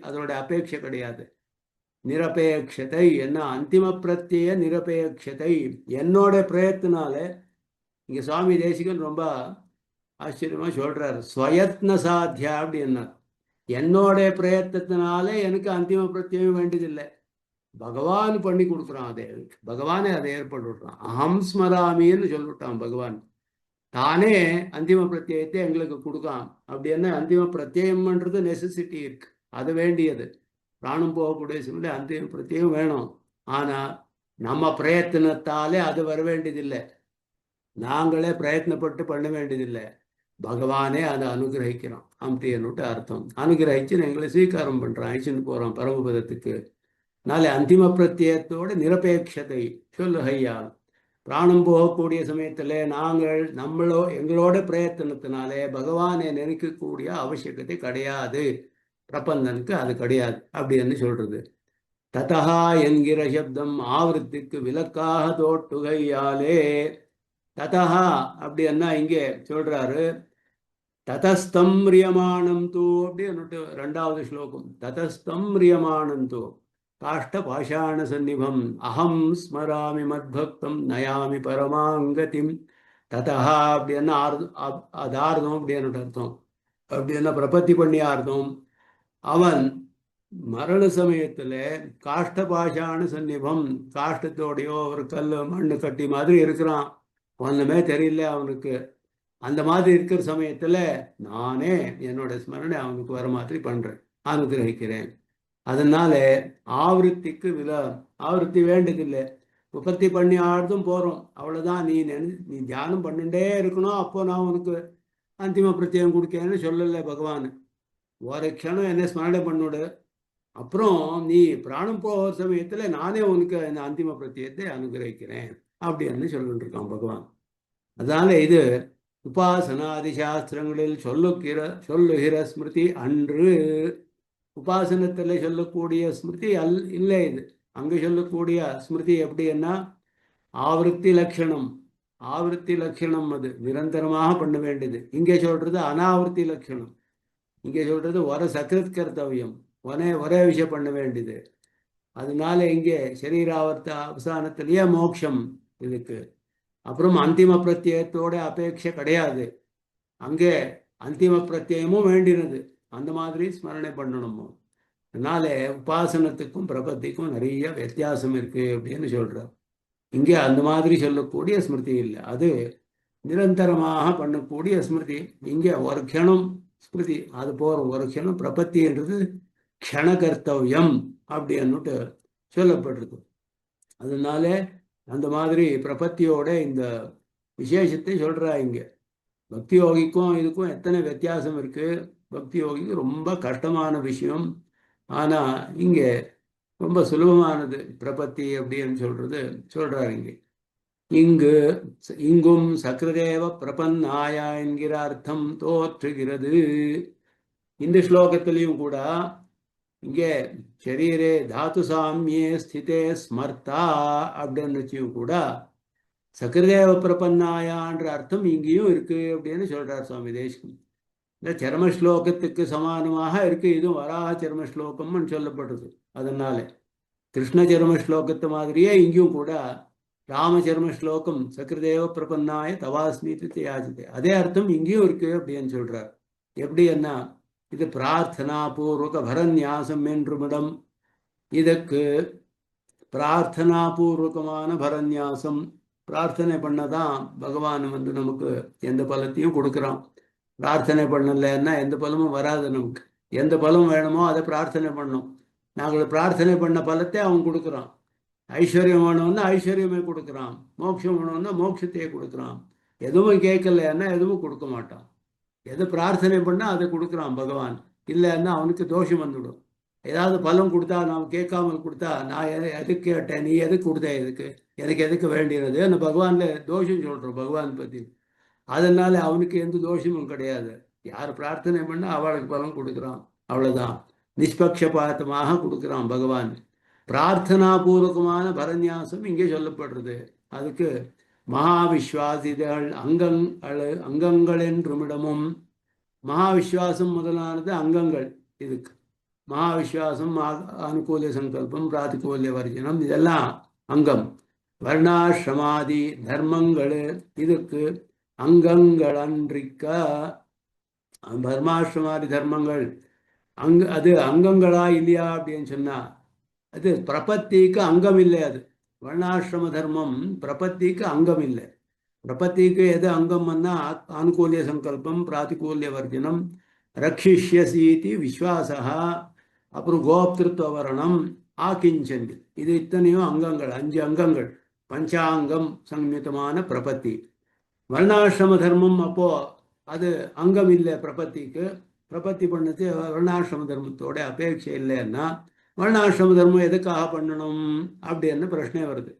அதோட அபேட்சை கிடையாது. நிரபேட்சத்தை என்ன, அந்திம பிரத்ய நிரபேட்சத்தை. என்னோட பிரயத்தினால இங்க சுவாமி தேசிகன் ரொம்ப ஆச்சரியமா சொல்றாரு. ஸ்வயத்ன சாத்தியா அப்படின்னா என்னோட பிரயத்தத்தினாலே எனக்கு அந்திம பிரத்யம் வேண்டியதில்லை, பகவான் பண்ணி கொடுக்குறான். அதை பகவானே அதை ஏற்பட்டு விடுறான். அகம் ஸ்மராமின்னு சொல்லிவிட்டான் பகவான். தானே அந்திம பிரத்யத்தை எங்களுக்கு கொடுக்கான். அப்படி என்ன அந்திம பிரத்யம்ன்றது நெசசிட்டி இருக்கு, அது வேண்டியது. பிராணம் போகக்கூடிய சூழ்நிலை அந்திம பிரத்யம் வேணும். ஆனா நம்ம பிரயத்தனத்தாலே அது வர வேண்டியதில்லை, நாங்களே பிரயத்னப்பட்டு பண்ண வேண்டியதில்லை, பகவானே அதை அனுகிரகிக்கிறான் அப்படின்னுட்டு அர்த்தம். அனுகிரகிச்சு எங்களை ஸ்வீகாரம் பண்றான், அழிச்சுன்னு போறான் பரமபதத்துக்கு. நாளை அந்திம பிரத்யத்தோட நிரபேட்சத்தை சொல்லு ஐயா. பிராணம் போகக்கூடிய சமயத்துல நாங்கள் எங்களோட பிரயத்தனத்தினாலே பகவானை நினைக்கக்கூடிய அவசியத்தை கிடையாது, பிரபந்தனுக்கு அது கிடையாது அப்படின்னு சொல்றது. ததா என்கிற சப்தம் ஆவருத்திக்கு விலக்காக தோட்டுகையாலே. ததா அப்படின்னா இங்கே சொல்றாரு, ததஸ்தம் ரியமானம் தூ அப்படின்னுட்டு 2வது ஸ்லோகம். ததஸ்தம் ரியமானம் தூ காஷ்ட பாஷாண சந்நிபம் அகம் ஸ்மராமி மத்பக்தம் நயாமி பரமாங்கதிம். ததா அப்படின்னா அதார்த்தம் அப்படின்னு அர்த்தம். அப்படின்னா பிரபத்தி பண்ணி அர்த்தம். அவன் மரண சமயத்துல காஷ்ட பாஷாண சந்நிபம், காஷ்டத்தோடையோ ஒரு கல் மண்ணு கட்டி மாதிரி இருக்கிறான், ஒண்ணுமே தெரியல அவனுக்கு. அந்த மாதிரி இருக்கிற சமயத்துல நானே என்னோட ஸ்மரணை அவனுக்கு வர மாதிரி பண்றேன், அனுகிரகிக்கிறேன். அதனால ஆவருத்திக்கு ஆவருத்தி வேண்டியதில்லை, உற்பத்தி பண்ணி ஆடுதும் போறோம், அவ்வளவுதான். நீ தியானம் பண்ணிட்டே இருக்கணும், அப்போ நான் உனக்கு அந்திம பிரத்யேகம் கொடுக்கேன்னு சொல்லலை பகவான். ஒரு க்ஷணம் என்ன ஸ்மரணை பண்ணிவிடு, அப்புறம் நீ பிராணம் போகிற சமயத்துல நானே உனக்கு இந்த அந்திம பிரத்யத்தை அனுகிரகிக்கிறேன் அப்படின்னு சொல்லிட்டு இருக்கான் பகவான். அதனால இது உபாசனாதி சாஸ்திரங்களில் சொல்லுகிற ஸ்மிருதி அன்று. உபாசனத்தில் சொல்லக்கூடிய ஸ்மிருதி இல்லை இது. அங்கே சொல்லக்கூடிய ஸ்மிருதி எப்படின்னா ஆவருத்தி லட்சணம். ஆவருத்தி லட்சணம் அது நிரந்தரமாக பண்ண வேண்டியது. இங்கே சொல்றது அனாவருத்தி லட்சணம். இங்கே சொல்றது சக்ரத் கர்த்தவியம், ஒரே விஷயம் பண்ண வேண்டியது. அதனால இங்கே சரீராவர்த்த அவசானத்திலேயே மோட்சம் இதுக்கு. அப்புறம் அந்திம பிரத்யத்தோட அபேட்சை கிடையாது, அங்கே அந்திம பிரத்யமும் வேண்டினது. அந்த மாதிரி ஸ்மரணை பண்ணணுமோ. அதனால உபாசனத்துக்கும் பிரபத்திக்கும் நிறைய வித்தியாசம் இருக்கு அப்படின்னு சொல்றார். இங்கே அந்த மாதிரி சொல்லக்கூடிய ஸ்மிருதி இல்லை, அது நிரந்தரமாக பண்ணக்கூடிய ஸ்மிருதி. இங்கே ஒரு க்ஷணம் ஸ்மிருதி, அது போறோம். ஒரு க்ஷணம் பிரபத்தின்றது க்ஷண கர்த்தவியம் அப்படின்னுட்டு சொல்லப்படுறது. அதனால அந்த மாதிரி பிரபத்தியோட இந்த விசேஷத்தை சொல்றா இங்க. பக்தி யோகிக்கும் இதுக்கும் எத்தனை வித்தியாசம் இருக்கு. பக்தி யோகிக்கு ரொம்ப கஷ்டமான விஷயம், ஆனா இங்க ரொம்ப சுலபமானது பிரபத்தி அப்படின்னு சொல்றாரு இங்க. இங்கும் சக்ரதேவ பிரபன்னாயா என்கிற அர்த்தம் தோற்றுகிறது. இந்த ஸ்லோகத்திலையும் கூட இங்கே சரீரே தாத்து சாமியே ஸ்திதே ஸ்மர்த்தா அப்படின்னு கூட சக்ரதேவ பிரபன்னாயான்ற அர்த்தம் இங்கேயும் இருக்கு அப்படின்னு சொல்றார் சுவாமி தேசிகன். இந்த சர்ம ஸ்லோகத்துக்கு சமானமாக இருக்கு, இதுவும் வராக சர்ம ஸ்லோகம்னு சொல்லப்படுறது. அதனால கிருஷ்ண சர்ம ஸ்லோகத்து மாதிரியே இங்கேயும் கூட ராமச்சர்ம ஸ்லோகம் சக்ரதேவ பிரபன்னாய தவாஸ்மீதி யாஜிதே, அதே அர்த்தம் இங்கேயும் இருக்கு அப்படின்னு சொல்றார். எப்படி என்ன, இது பிரார்த்தனா பூர்வக பரநியாசம் என்றுமிடம். இதற்கு பிரார்த்தனா பூர்வகமான பரநியாசம், பிரார்த்தனை பண்ணதான் பகவான் நமக்கு எந்த பலத்தையும் கொடுக்குறான். பிரார்த்தனை பண்ணலைன்னா எந்த பலமும் வராது நமக்கு. எந்த பலம் வேணுமோ அதை பிரார்த்தனை பண்ணோம். நாங்கள் பிரார்த்தனை பண்ண பலத்தை அவன் கொடுக்குறான். ஐஸ்வர்யம் வேணும்னா ஐஸ்வர்யமே கொடுக்குறான், மோட்சம் வேணும்னா மோட்சத்தையே கொடுக்குறான். எதுவும் கேட்கலன்னா எதுவும் கொடுக்க மாட்டான். எது பிரார்த்தனை பண்ணால் அதை கொடுக்குறான் பகவான். இல்லைன்னா அவனுக்கு தோஷம் வந்துவிடும். ஏதாவது பலம் கொடுத்தா நாம் கேட்காமல் கொடுத்தா, நான் எதுக்கு கேட்டேன், நீ எதுக்கு கொடுத்த, எனக்கு எதுக்கு வேண்டியது அந்த பகவான்ல தோஷம் சொல்கிறோம் பகவான் பற்றி. அதனால அவனுக்கு எந்த தோஷமும் கிடையாது. யார் பிரார்த்தனை பண்ணால் அவளுக்கு பலம் கொடுக்குறான், அவ்வளோதான். நிஷ்பக்ஷபாத்தமாக கொடுக்குறான் பகவான். பிரார்த்தனா பூர்வகமான பரநியாசம் இங்கே சொல்லப்படுறது. அதுக்கு மகாவிஸ்வாசிகள் அங்கங்கள் என்றுமிடமும். மகாவிஸ்வாசம் முதலானது அங்கங்கள். இதுக்கு மகாவிஸ்வாசம், அனுகூல சங்கல்பம், பிராதிகூல்ய வர்ஜனம், இதெல்லாம் அங்கம். வர்ணாசிரமாதி தர்மங்கள் இதுக்கு அங்கங்கள் அன்றிக்க. வர்ணாசிரமாதி தர்மங்கள் அது அங்கங்களா இல்லையா அப்படின்னு சொன்னா அது பிரபத்திக்கு அங்கம் இல்லை. அது வர்ணாசிரம தர்மம் பிரபத்திக்கு அங்கம் இல்லை. பிரபத்திக்கு எது அங்கம்னா ஆனுகூல்ய சங்கல்பம், பிராதிகூல்ய வர்ஜனம், ரக்ஷிஷ்யசீதி விஸ்வாசா, அப்புறம் கோப்திருத்துவ வரணம், ஆகிஞ்சன். இது இத்தனையும் அங்கங்கள், 5 அங்கங்கள், பஞ்சாங்கம் சம்யுதமான பிரபத்தி. வர்ணாசிரம தர்மம் அப்போ அது அங்கம் இல்லை பிரபத்திக்கு. பிரபத்தி பண்ணது வர்ணாசிரம தர்மத்தோட அபேட்சை இல்லைன்னா வர்ணாசிரம தர்மம் எதுக்காக பண்ணணும் அப்படின்னு பிரச்சனை வருது.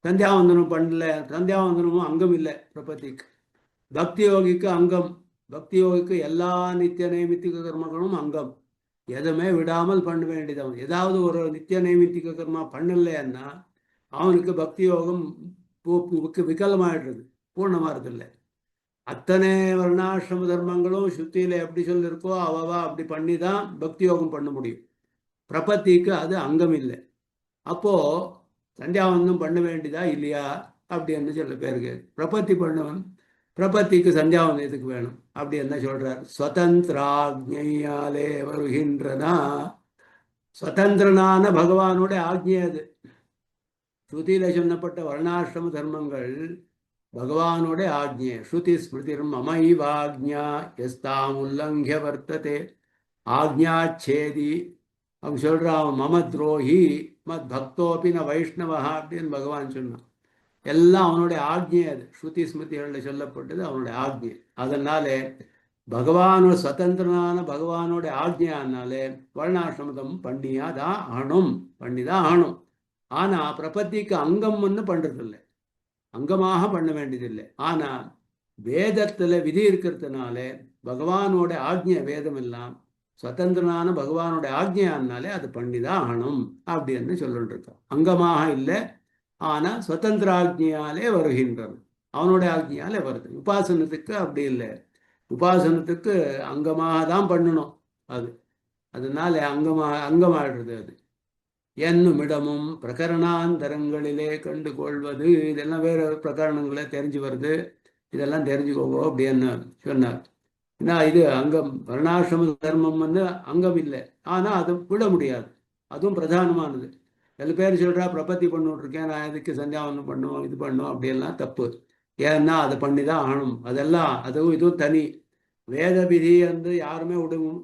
சந்தியாவந்தனம் பண்ணல, சந்தியாவந்தனமும் அங்கம் இல்லை பிரபத்திக்கு. பக்தி யோகிக்கு அங்கம். பக்தி யோகிக்கு எல்லா நித்திய நைமித்திக கர்மங்களும் அங்கம். எதுவுமே விடாமல் பண்ண வேண்டியது. ஏதாவது ஒரு நித்திய நைமித்திக கர்மா பண்ணலைன்னா அவனுக்கு பக்தி யோகம் விகலமாயிடுறது, பூர்ணமாகறதில்லை. அத்தனை வர்ணாசிரம தர்மங்களும் சுத்தியில எப்படி சொல்லியிருக்கோ அவவா அப்படி பண்ணி தான் பக்தி யோகம் பண்ண முடியும். பிரபத்திக்கு அது அங்கம் இல்லை. அப்போ சந்தியாவந்தனம் பண்ண வேண்டியதா இல்லையா அப்படின்னு சில பேருக்கு. பிரபத்தி பண்ணவன் பிரபத்திக்கு சந்தியாவந்தனம் எதுக்கு வேணும் அப்படி என்ன சொல்றார்? சுதந்திராஜ்ஞையாலே வருகின்றனா. சுதந்திரனான பகவானோட ஆக்ஞை அது. ஸ்ருதியில சொன்னப்பட்ட வர்ணாசிரம தர்மங்கள் பகவானோட ஆக்ஞை. ஸ்ருதி ஸ்மிருதிர் மமைவாக்ஞா எஸ்தாம் உல்லங்கிய வர்த்ததே ஆக்ஞாச்சேதி. அவன் சொல்றான், மம துரோகி மத் பக்தோபின வைஷ்ணவா அப்படின்னு பகவான் சொன்னான். எல்லாம் அவனுடைய ஆக்ஞை. அது ஸ்ருதி ஸ்மிருதிகளில் சொல்லப்பட்டது அவனுடைய ஆக்ஞை. அதனாலே பகவானோட சுதந்திரனான பகவானோட ஆக்ஞையானாலே வர்ணாசிரமதம் பண்ணியாதான் ஆகணும், பண்ணிதான் ஆகணும். ஆனா பிரபத்திக்கு அங்கம் ஒன்று பண்றதில்லை, அங்கமாக பண்ண வேண்டியதில்லை. ஆனா வேதத்துல விதி இருக்கிறதுனால பகவானோட ஆக்ஞை, வேதம் எல்லாம் சுதந்திரனான பகவானோட ஆக்ஞையானாலே அது பண்ணிதான் ஆகணும் அப்படின்னு சொல்லிட்டு இருக்கான். அங்கமாக இல்லை, ஆனா சுதந்திர ஆக்ஞையாலே வருகின்றன, அவனோட ஆக்ஞையாலே வருது. உபாசனத்துக்கு அப்படி இல்லை. உபாசனத்துக்கு அங்கமாக தான் பண்ணணும் அது. அதனால அங்கமாடுறது அது. என்னுமிடமும் பிரகரணாந்தரங்களிலே கண்டு கொள்வது. இதெல்லாம் வேற பிரகரணங்களே தெரிஞ்சு வருது. இதெல்லாம் தெரிஞ்சுக்கோங்க அப்படின்னு சொன்னார். ஏன்னா இது அங்கம், வர்ணாசிரம தர்மம் வந்து அங்கம் இல்லை, ஆனால் அது விட முடியாது, அதுவும் பிரதானமானது. சில பேர் சொல்கிறா பிரபத்தி பண்ணிட்டுருக்கேன் நான், இதுக்கு சந்தியாவந்தனம் பண்ணுவோம் இது பண்ணுவோம் அப்படியெல்லாம் தப்பு. ஏன்னா அதை பண்ணி தான் ஆகணும். அதெல்லாம் அதுவும் இதுவும் தனி. வேத விதி வந்து யாருமே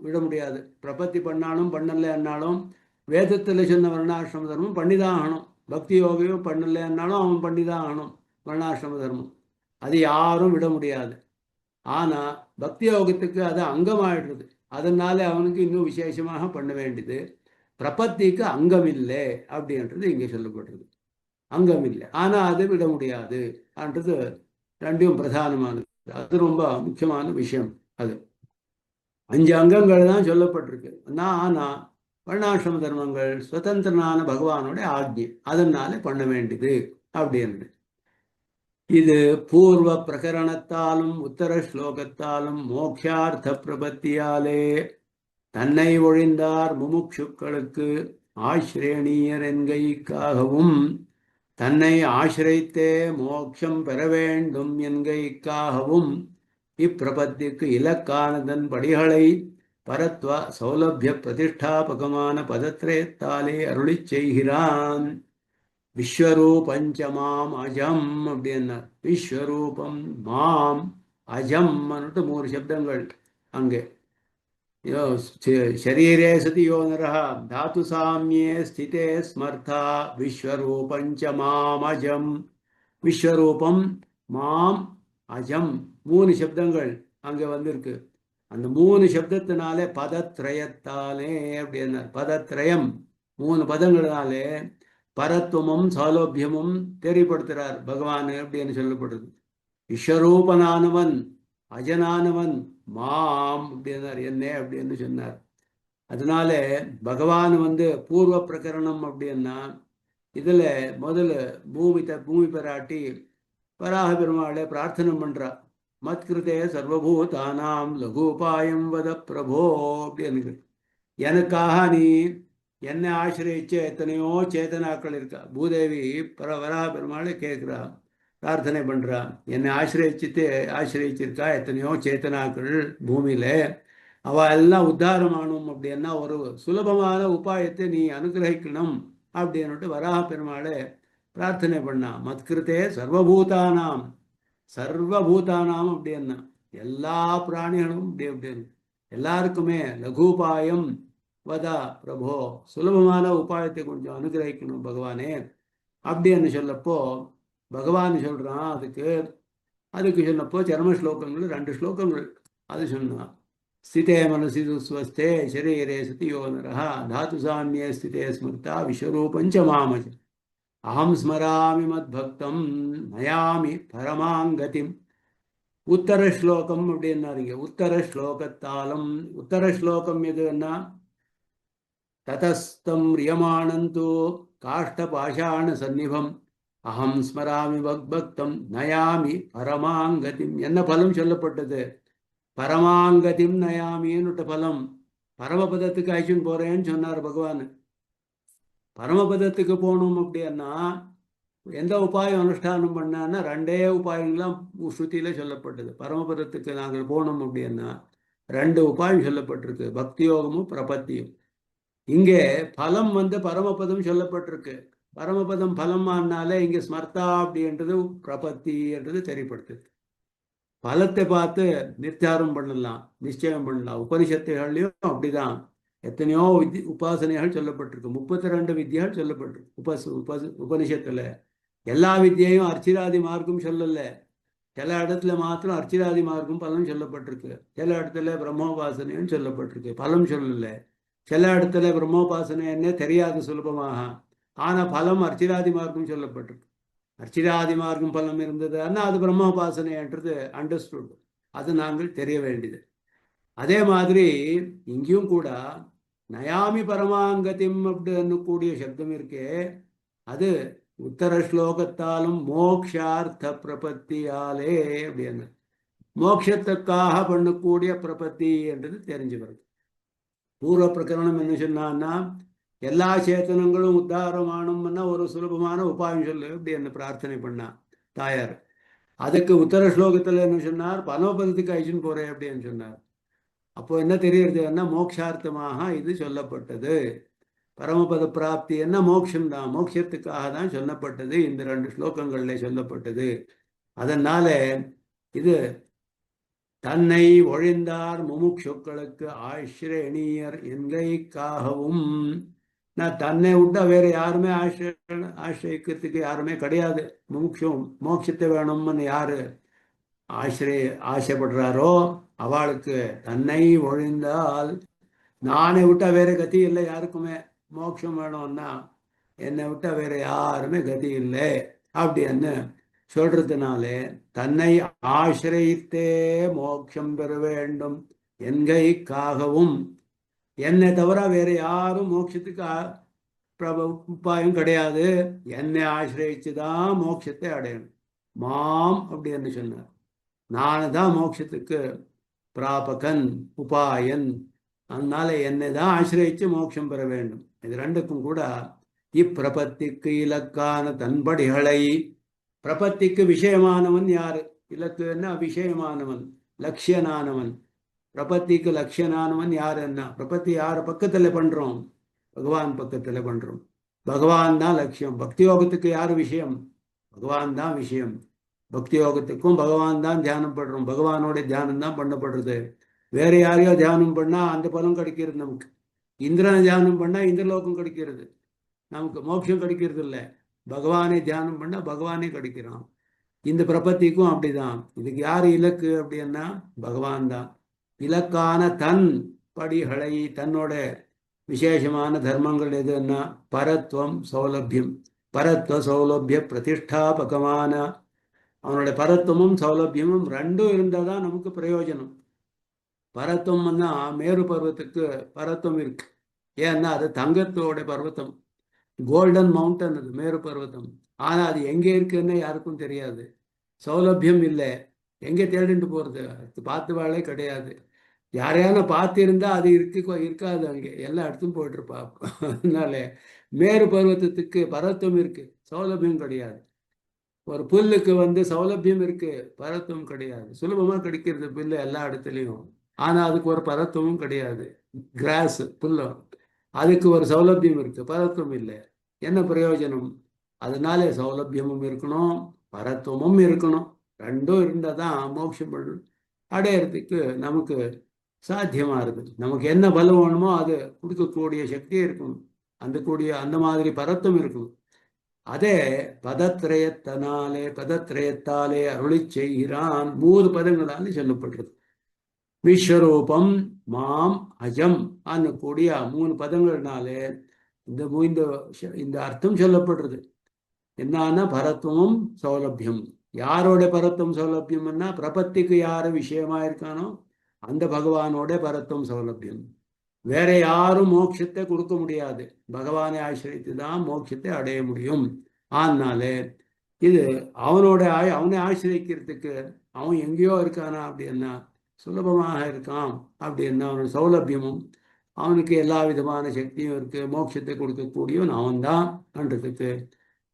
விட முடியாது. பிரபத்தி பண்ணாலும் பண்ணலைன்னாலும் வேதத்தில் சொன்ன வர்ணாசிரம தர்மம் பண்ணி தான் ஆகணும். பக்தி யோகியும் பண்ணலைன்னாலும் அவன் பண்ணி தான் ஆகணும் வர்ணாசிரம தர்மம். அது யாரும் விட முடியாது. ஆனால் பக்தி யோகத்துக்கு அது அங்கமாயிடுறது. அதனால அவனுக்கு இன்னும் விசேஷமாக பண்ண வேண்டியது. பிரபத்திக்கு அங்கம் இல்லை அப்படின்றது இங்கே சொல்லப்படுறது. அங்கம் இல்லை, ஆனால் அது விட முடியாது என்றது ரெண்டும் பிரதானமானது. அது ரொம்ப முக்கியமான விஷயம். அது 5 அங்கங்கள் தான் சொல்லப்பட்டிருக்கு. ஆனால் வர்ணாசிரம தர்மங்கள் சுதந்திரனான பகவானோட ஆக்ஞை, அதனால பண்ண வேண்டியது அப்படின்றது. இது பூர்வ பிரகரணத்தாலும் உத்தர ஸ்லோகத்தாலும் மோக்ஷார்த்த பிரபத்தியாலே தன்னை ஒழிந்தார் முமுட்சுக்களுக்கு ஆசிரேணியர் என்கைக்காகவும் தன்னை ஆசிரித்தே மோட்சம் பெற வேண்டும் என்கைக்காகவும் இப்பிரபத்திக்கு இலக்கானதன் படிகளை பரத்வ சௌலபிய பிரதிஷ்டாபகமான பதத்திரேத்தாலே அருளி செய்கிறான். விஸ்வரூபஞ்ச மாம் அஜம் அப்படின்னா, விஸ்வரூபம் மாம் அஜம் 3 சப்தங்கள் அங்கே. शरीरे सति यो नरः धातु साम्ये स्थिते स्मर्था विश्वरूपञ्च मामजम्. விஸ்வரூபம் மாம் அஜம் 3 சப்தங்கள் அங்கே வந்திருக்கு. அந்த 3 சப்தத்தினாலே பதத்ரயத்தாலே அப்படின்னா, பதத்ரயம் 3 பதங்களாலே பரத்துவமும் சௌலபியமும் தெரியப்படுத்துறார் பகவான் அப்படின்னு சொல்லப்படுது. விஸ்வரூபனானவன் அஜனானவன் மாம் அப்படின்னார், என்ன அப்படின்னு சொன்னார். அதனால பகவான் வந்து பூர்வ பிரகரணம் அப்படின்னா இதுல முதல்ல பூமி பெராட்டி வராக பெருமாளை பிரார்த்தனை பண்றா. மத்கிருதே சர்வபூதானாம் லகுபாயம் வத பிரபோ அப்படின்னு, எனக்காக நீ என்னை ஆசிரியச்ச எத்தனையோ சேதனாக்கள் இருக்கா. பூதேவி வராக பெருமாளை கேட்குறா, பிரார்த்தனை பண்றா. என்னை ஆசிரியச்சிருக்கா எத்தனையோ சேத்தனாக்கள் பூமியில. அவ எல்லாம் உத்தாரம் ஆனும் அப்படின்னா ஒரு சுலபமான உபாயத்தை நீ அனுகிரகிக்கணும் அப்படின்னுட்டு வராக பெருமாளை பிரார்த்தனை பண்ணா. மத்கிருத்தே சர்வபூதானாம், சர்வபூதானாம் அப்படின்னா எல்லா பிராணிகளும் அப்படின்னு எல்லாருக்குமே லகுபாயம் வதா பிரபோ, சுலபமான உபாயத்தை கொஞ்சம் அனுகிரகிக்கணும் பகவானே அப்படின்னு சொல்லப்போ பகவான் சொல்றான். அதுக்கு சொன்னப்போ சர்ம ஸ்லோகங்கள் 2 ஸ்லோகங்கள் அது சொன்னான். ஸ்திதே மனசி ஸ்வஸ்தே சரீரே சதியோ நரஹ தாது சாமியே ஸ்திதே ஸ்மிருதா விஸ்வரூபஞ்ச மாமஜ அகம் ஸ்மராமி மத்பக்தம் நயாமி பரமாங்கதிம். உத்தர ஸ்லோகம் அப்படின்னாருங்க. உத்தர ஸ்லோகத்தாலும் உத்தர ஸ்லோகம் எதுன்னா ததஸ்தம் ரியமானந்தோ காஷ்டபாஷாண சந்நிபம் அகம் ஸ்மராமி பக்தம் நயாமி பரமாங்கதிம். என்ன பலம் சொல்லப்பட்டது? பரமாங்கதிம் நயாமின்னு பலம். பரமபதத்துக்கு அழைச்சுன்னு போறேன்னு சொன்னார் பகவான். பரமபதத்துக்கு போகணும் அப்படின்னா எந்த உபாயம் அனுஷ்டானம் பண்ணான்னா 2 உபாயங்களாம் ஸ்ருதியில சொல்லப்பட்டது. பரமபதத்துக்கு நாங்கள் போகணும் அப்படின்னா 2 உபாயம் சொல்லப்பட்டிருக்கு, பக்தி யோகமும் பிரபத்தியும். இங்கே பலம் பரமபதம் சொல்லப்பட்டிருக்கு. பரமபதம் பலமானாலே இங்கே ஸ்மர்த்தா அப்படின்றது பிரபத்தி என்றது தெரியப்படுத்துது. பலத்தை பார்த்து நிர்தாரம் பண்ணலாம், நிச்சயம் பண்ணலாம். உபனிஷத்துகள்லையும் அப்படிதான் எத்தனையோ உபாசனைகள் சொல்லப்பட்டிருக்கு. 32 வித்தியால் சொல்லப்பட்டிருக்கு உபனிஷத்துல. எல்லா வித்தியையும் அர்ச்சிராதி மார்க்கம் சொல்லல. சில இடத்துல மாத்திரம் அர்ச்சிராதி மார்க்கம் பலம் சொல்லப்பட்டிருக்கு. சில இடத்துல பிரம்மோபாசனையும் சொல்லப்பட்டிருக்கு, பலம் சொல்லல. சில இடத்துல பிரம்மோபாசனை என்ன தெரியாது சுலபமாக, ஆனா பலம் அர்ச்சிராதி மார்க்கம் சொல்லப்பட்டிருக்கு. அர்ச்சிராதி மார்க்கம் பலம் இருந்ததுன்னா அது பிரம்மோபாசனைன்றது அண்டர்ஸ்டுட், அது நாங்கள் தெரிய வேண்டியது. அதே மாதிரி இங்கேயும் கூட நயாமி பரமாங்கதிம் அப்படின்னு கூடிய சப்தம் இருக்கே, அது உத்தர ஸ்லோகத்தாலும் மோக்ஷார்த்த பிரபத்தியாலே அப்படின்னு மோட்சத்துக்காக பண்ணக்கூடிய பிரபத்தி என்றது தெரிஞ்சு வருது. பூர்வ பிரகரணம் என்ன சொன்னான்னா எல்லா சேத்தனங்களும் உத்தாரமானும்னா ஒரு சுலபமான உபாயம் சொல்லு அப்படி என்ன பிரார்த்தனை பண்ணா தாயார். அதுக்கு உத்தர ஸ்லோகத்துல என்ன சொன்னார்? பரமபதத்துக்கு அழிச்சுன்னு போறேன் அப்படின்னு சொன்னார். அப்போ என்ன தெரியுதுன்னா மோட்சார்த்தமாக இது சொல்லப்பட்டது. பரமபத பிராப்தி என்ன மோட்சம்தான், மோட்சத்துக்காக தான் சொல்லப்பட்டது. இந்த 2 ஸ்லோகங்கள்ல சொல்லப்பட்டது. அதனால இது தன்னை ஒழிந்தார் முமுட்சுக்களுக்கு ஆசிரியர் என்கைக்காகவும். நான் தன்னை விட்டா வேற யாருமே ஆசிரியக்கிறதுக்கு யாருமே கிடையாது. முமுட்சம் மோட்சத்தை வேணும்னு யாரு ஆசைப்படுறாரோ அவளுக்கு தன்னை ஒழிந்தால், நானை விட்டா வேற கதி இல்லை யாருக்குமே. மோட்சம் வேணும்னா என்னை விட்டா வேற யாருமே கதி இல்லை அப்படின்னு சொல்றதுனாலே தன்னை ஆசிரியத்தே மோட்சம் பெற வேண்டும் என்கைக்காகவும். என்னை தவிர வேற யாரும் மோட்சத்துக்கு உபாயம் கிடையாது. என்னை ஆசிரியிச்சுதான் மோட்சத்தை அடையணும். மாம் அப்படின்னு சொன்னார். நானு தான் மோட்சத்துக்கு பிராபகன், உபாயன். அதனால என்னை தான் ஆசிரியிச்சு மோட்சம் பெற வேண்டும். இது 2க்கும் கூட இப்பிரபத்திக்கு இலக்கான தன்படிகளை, பிரபத்திக்கு விஷயமானவன் யாரு? இலக்குன்னா விஷயமானவன், லட்சியனானவன். பிரபத்திக்கு லட்சியனானவன் யாருன்னா, பிரபத்தி யார் பக்கத்துல பண்றோம்? பகவான் பக்கத்துல பண்றோம். பகவான் தான் லட்சியம். பக்தி யோகத்துக்கு யாரு விஷயம்? பகவான் தான் விஷயம். பக்தி யோகத்துக்கும் பகவான் தான் தியானம் பண்றோம். பகவானோட தியானம் தான் பண்ணப்படுறது. வேற யாரையோ தியானம் பண்ணா அந்த பலம் கிடைக்கிறது நமக்கு. இந்திரனை தியானம் பண்ணா இந்திரலோகம் கிடைக்கிறது, நமக்கு மோட்சம் கிடைக்கிறது இல்லை. பகவானை தியானம் பண்ணா பகவானே கிடைக்கிறான். இந்த பிரபத்திக்கும் அப்படிதான். இதுக்கு யாரு இலக்கு அப்படின்னா பகவான் தான். இலக்கான தன் படிகளை, தன்னோட விசேஷமான தர்மங்கள் எதுன்னா பரத்வம் சௌலபியம். பரத்வ சௌலபிய பிரதிஷ்டாபகமான அவனோட பரத்துவமும் சௌலபியமும் 2ம் இருந்தால் தான் நமக்கு பிரயோஜனம். பரத்துவம்னா மேரு பர்வத்துக்கு பரத்துவம் இருக்கு. ஏன்னா அது தங்கத்தோட பர்வத்தம், கோல்டன் மவுண்டன் அது மேரு பர்வத்தம். ஆனா அது எங்கே இருக்குன்னு யாருக்கும் தெரியாது. சௌலபியம் இல்லை, எங்கே தேடிட்டு போறது? பார்த்து வாழே கிடையாது. யாரையான பார்த்திருந்தா அது இருக்காது, அங்கே எல்லாம் எடுத்துன்னு போயிட்டு இருப்பா. அதனால மேரு பர்வதத்துக்கு பரத்துவம் இருக்கு, சௌலபியம் கிடையாது. ஒரு புல்லுக்கு சௌலபியம் இருக்கு, பரத்துவம் கிடையாது. சுலபமா கிடைக்கிறது புல்லு எல்லா இடத்துலையும், ஆனா அதுக்கு ஒரு பரத்துவமும் கிடையாது. கிராஸ் புல்லும், அதுக்கு ஒரு சௌலபியம் இருக்கு, பரத்துவம் இல்லை. என்ன பிரயோஜனம்? அதனால சௌலபியமும் இருக்கணும், பரத்துவமும் இருக்கணும். ரெண்டும் இருந்தால் தான் மோட்சம் அடையிறதுக்கு நமக்கு சாத்தியமா இருக்கு. நமக்கு என்ன பலம் வேணுமோ அது கொடுக்கக்கூடிய சக்தி இருக்கணும், அந்த மாதிரி பரத்துவம் இருக்கணும். அதே பதத்திரயத்தாலே அருளி செய்கிறான். 3 பதங்களால் சொல்லப்படுறது. விஸ்வரூபம், மாம், அஜம் கூடிய 3 பதங்கள்னாலே இந்த இந்த இந்த அர்த்தம் சொல்லப்படுறது. என்னன்னா பரத்துவம், சௌலபியம். யாரோட பரத்துவம் சௌலபியம்னா பிரபத்திக்கு யாரு விஷயமா இருக்கானோ அந்த பகவானோட பரத்துவம் சௌலபியம். வேற யாரும் மோட்சத்தை கொடுக்க முடியாது, பகவானை ஆசிரியத்து தான் மோட்சத்தை அடைய முடியும். அதனால இது அவனை ஆசிரியக்கிறதுக்கு அவன் எங்கேயோ இருக்கானா அப்படின்னா சுலபமாக இருக்கான் அப்படின்னா அவனோட சௌலபியமும் அவனுக்கு எல்லா விதமான சக்தியும் இருக்கு, மோட்சத்தை கொடுக்கக்கூடியவன் அவன்தான் என்றதுக்கு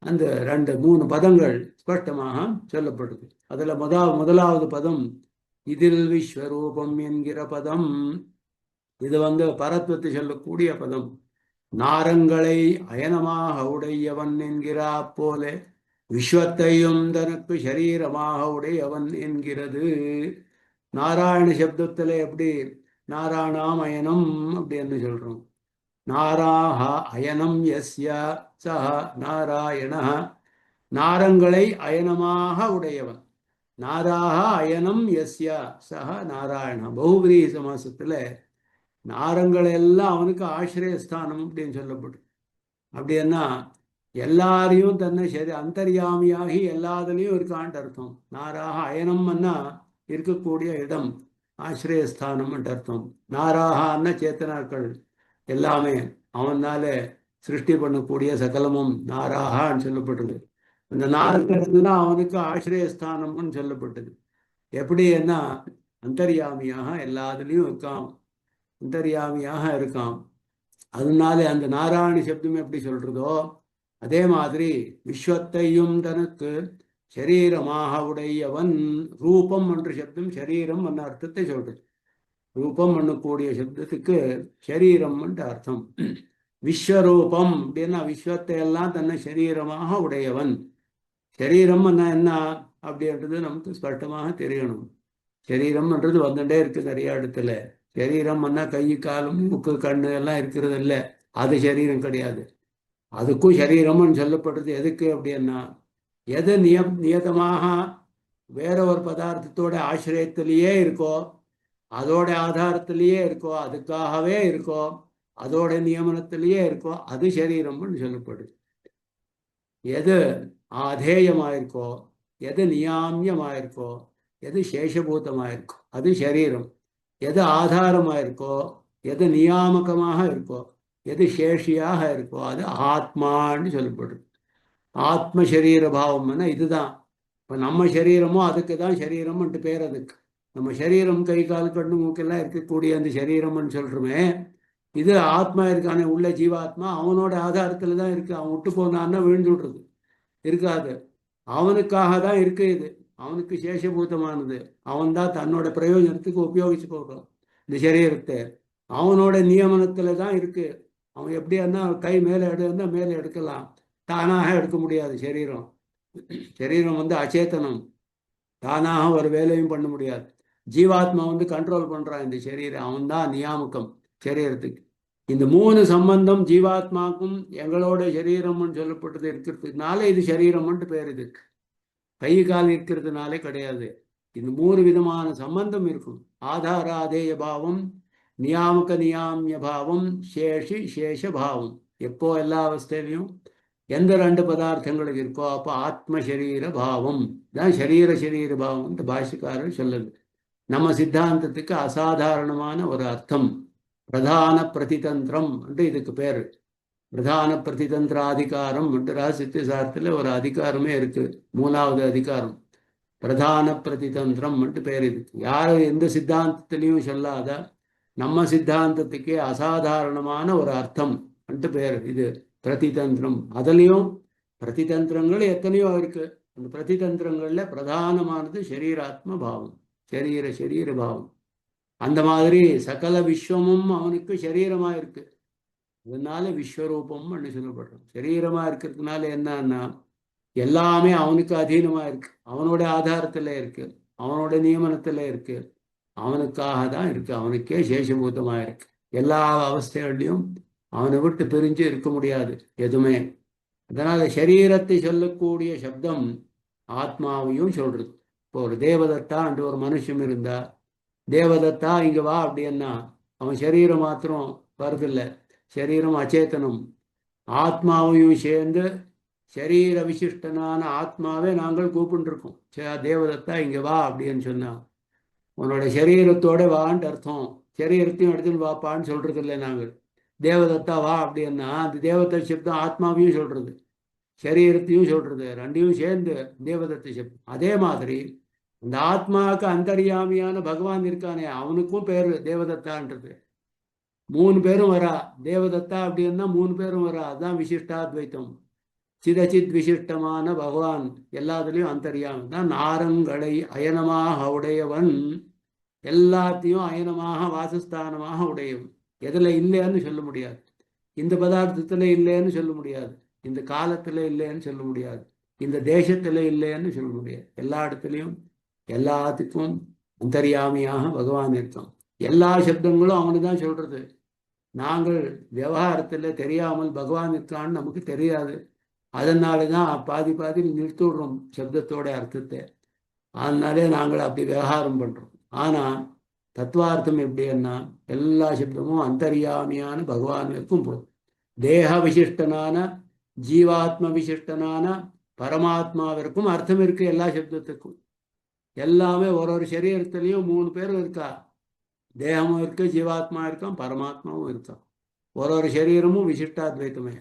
அந்த 2-3 பதங்கள் ஸ்பஷ்டமாக சொல்லப்படுது. அதுல முதலாவது பதம் இதில் விஸ்வரூபம் என்கிற பதம். இது பரத்துவத்தை சொல்லக்கூடிய பதம். நாரங்களை அயனமாக உடையவன் என்கிறா போல விஸ்வத்தையும் தனக்கு சரீரமாக உடையவன் என்கிறது. நாராயண சப்தத்துல எப்படி நாராயணாம் அயனம் அப்படின்னு சொல்றோம். நாராஹ அயனம் யஸ்ய சஹ நாராயண. நாரங்களை அயனமாக உடையவன். நாராக அயனம் யஸ்ய சஹ நாராயண. பகுபிரீ சமாசத்துல நாரங்கள் எல்லாம் அவனுக்கு ஆசிரியஸ்தானம் அப்படின்னு சொல்லப்படும். அப்படின்னா எல்லாரையும் தன்னை சரி அந்தர்யாமியாகி எல்லாத்துலேயும் இருக்கான்ட்டு அர்த்தம். நாராக அயனம்னா இருக்கக்கூடிய இடம், ஆசிரியஸ்தானம் அர்த்தம். நாராகான்னா சேத்தனாக்கள் எல்லாமே அவனால சிருஷ்டி பண்ணக்கூடிய சகலமும் நாராகான்னு சொல்லப்பட்டது. அந்த நாரங்கள் தான் அவனுக்கு ஆசிரியஸ்தானம்னு சொல்லப்பட்டது. எப்படின்னா அந்தர்யாமியாக எல்லாத்துலேயும் இருக்கான், அந்தர்யாமியாக இருக்கான். அதனால அந்த நாராயண சப்தம் எப்படி சொல்றதோ அதே மாதிரி விஸ்வத்தையும் தனக்கு சரீரமாக உடையவன். ரூபம் என்ற சப்தம் சரீரம் என்ற அர்த்தத்தை சொல்றது. ரூபம் பண்ணக்கூடிய சப்தத்துக்கு சரீரம் என்ற அர்த்தம். விஸ்வரூபம் அப்படின்னா விஸ்வத்தை எல்லாம் தன்னை சரீரமாக உடையவன். சரீரம் என்ன அப்படின்றது நமக்கு ஸ்பஷ்டமாக தெரியணும். சரீரம்ன்றது வந்துட்டே இருக்கு நிறைய இடத்துல. சரீரம் கை, காலும், மூக்கு, கண்ணு எல்லாம் இருக்கிறது இல்லை, அது சரீரம் கிடையாது. அதுக்கும் சரீரம்னு சொல்லப்படுறது எதுக்கு அப்படின்னா எது நியதமாக வேற ஒரு பதார்த்தத்தோட ஆசிரியத்திலேயே இருக்கோ, அதோட ஆதாரத்திலேயே இருக்கோ, அதுக்காகவே இருக்கோ, அதோட நியமனத்திலேயே இருக்கோ, அது சரீரம்னு சொல்லப்படுது. எது ஆதேயமாயிருக்கோ, எது நியாமியமாயிருக்கோ, எது சேஷபூதமாயிருக்கோ அது சரீரம். எது ஆதாரமாயிருக்கோ, எது நியாமகமாக இருக்கோ, எது சேஷியாக இருக்கோ அது ஆத்மான்னு சொல்லப்படுது. ஆத்ம சரீர பாவம்னா இதுதான். இப்போ நம்ம சரீரமோ அதுக்கு தான் சரீரம்ன்ட்டு பேர். அதுக்கு நம்ம சரீரம் கை, கால், கண்ணு, மூக்கெல்லாம் இருக்கக்கூடிய அந்த சரீரம்னு சொல்கிறோமே, இது ஆத்மா இருக்கானே உள்ள ஜீவாத்மா, அவனோட ஆதாரத்தில் தான் இருக்குது. அவன் விட்டு போனான்னா விழுந்து விடுறது இருக்காது. அவனுக்காக தான் இருக்கு இது. அவனுக்கு சேஷபூதமானது. அவன் தான் தன்னோட பிரயோஜனத்துக்கு உபயோகிச்சு போடுறான் இந்த சரீரத்தை. அவனோட நியமனத்தில் தான் இருக்கு. அவன் எப்படியானா கை மேலே எடுன்னா மேலே எடுக்கலாம், தானாக எடுக்க முடியாது. சரீரம் அச்சேதனம், தானாக ஒரு வேலையும் பண்ண முடியாது. ஜீவாத்மா கண்ட்ரோல் பண்றான் இந்த சரீரம். அவன் தான் நியாமகம் சரீரத்துக்கு. இந்த 3 சம்பந்தம் ஜீவாத்மாக்கும் எங்களோட சரீரம்னு சொல்லப்பட்டது இருக்கிறதுனால இது சரீரம்ன்ட்டு பேர். இதுக்கு கை, கால் இருக்கிறதுனாலே கிடையாது. இந்த 3 விதமான சம்பந்தம் இருக்கும். ஆதாராதேய பாவம், நியாமக நியாமிய பாவம், சேஷ பாவம். எப்போ எல்லா அவஸ்தையிலையும் எந்த 2 பதார்த்தங்களுக்கு இருக்கோ அப்போ ஆத்ம சரீர பாவம் தான் சரீர பாவம் இந்த பாஷ்யக்காரர் சொல்லுது. நம்ம சித்தாந்தத்துக்கு அசாதாரணமான ஒரு அர்த்தம் பிரதான பிரதிதந்திரம் என்று இதுக்கு பேர். பிரதான பிரதிதந்திராதிகாரம் என்று ரகசியசாரத்தில் ஒரு அதிகாரமே இருக்கு, 3வது அதிகாரம். பிரதான பிரதிதந்திரம் பேர் இதுக்கு. யாரும் எந்த சித்தாந்தத்திலையும் சொல்லாத நம்ம சித்தாந்தத்துக்கே அசாதாரணமான ஒரு அர்த்தம் பேர் இது பிரதிதந்திரம். அதுலேயும் பிரதிதந்திரங்கள் எத்தனையோ இருக்கு. அந்த பிரதிதந்திரங்கள்ல பிரதானமானது ஷரீராத்ம பாவம், ஷரீர பாவம். அந்த மாதிரி சகல விஸ்வமும் அவனுக்கு சரீரமா இருக்கு. அதனால விஸ்வரூபம்னு சொல்லப்படுறோம். சரீரமா இருக்கிறதுனால என்னன்னா எல்லாமே அவனுக்கு அதீனமா இருக்கு, அவனோட ஆதாரத்துல இருக்கு, அவனோட நியமனத்துல இருக்கு, அவனுக்காக தான் இருக்கு, அவனுக்கே சேஷபூதமா இருக்கு. எல்லா அவஸ்தைகள்லையும் அவனை விட்டு பிரிஞ்சு இருக்க முடியாது எதுவுமே. அதனால சரீரத்தை சொல்லக்கூடிய சப்தம் ஆத்மாவையும் சொல்றது. இப்போ ஒரு தேவதத்தா என்று ஒரு மனுஷன் இருந்தா, தேவதத்தா இங்க வா அப்படின்னா அவன் சரீரம் மாத்திரம் வருதில்லை, சரீரம் அச்சேதனம். ஆத்மாவையும் சேர்ந்து சரீர விசிஷ்டனான ஆத்மாவே நாங்கள் கூப்பிட்டுருக்கோம். தேவதத்தா இங்க வா அப்படின்னு சொன்னா உன்னோட சரீரத்தோட வான்ட்டு அர்த்தம். சரீரத்தையும் எடுத்துன்னு வாப்பான்னு சொல்றது இல்லை நாங்கள். தேவதத்தா வா அப்படின்னா அந்த தேவதத்த சப்தம் ஆத்மாவையும் சொல்றது, சரீரத்தையும் சொல்றது, ரெண்டையும் சேர்ந்து தேவதத்த சப்தம். அதே மாதிரி அந்த ஆத்மாவுக்கு அந்தரியாமியான பகவான் இருக்கானே அவனுக்கும் பேரு தேவதத்தான்றது. 3 பேரும் வரா. தேவதத்தா அப்படின்னா 3 பேரும் வரா. அதுதான் விசிஷ்டாத்வைத்தம். சிதச்சித் விசிஷ்டமான பகவான் எல்லாத்துலேயும் அந்தரியாமி தான். நாரங்களை அயனமாக உடையவன், எல்லாத்தையும் அயனமாக வாசஸ்தானமாக உடையவன். எதில் இல்லைன்னு சொல்ல முடியாது, இந்த பதார்த்தத்தில் இல்லைன்னு சொல்ல முடியாது, இந்த காலத்தில் இல்லைன்னு சொல்ல முடியாது, இந்த தேசத்தில் இல்லைன்னு சொல்ல முடியாது. எல்லா இடத்துலையும் எல்லாத்துக்கும் அந்தரியாமியாக பகவான் இருக்கான். எல்லா சப்தங்களும் அவனு தான் சொல்றது. நாங்கள் விவகாரத்தில் தெரியாமல் பகவான் இருக்கான்னு நமக்கு தெரியாது. அதனால தான் பாதி நிறுத்திடுறோம் சப்தத்தோட அர்த்தத்தை. அதனாலே நாங்கள் அப்படி விவகாரம் பண்ணுறோம். ஆனால் தத்துவார்த்தம் எப்படின்னா எல்லா சப்தமும் அந்தரியாமியான பகவானுக்கும் போதும். தேக விசிஷ்டனான ஜீவாத்ம விசிஷ்டனான பரமாத்மாவிற்கும் அர்த்தம் இருக்கு. எல்லா சப்தத்துக்கும் எல்லாமே ஒரு சரீரத்திலையும் 3 பேரும் இருக்கா. தேகமும் இருக்கு, ஜீவாத்மா இருக்கான், பரமாத்மாவும் இருக்கான். ஒரு சரீரமும் விசிஷ்டாத்வைத்தமே,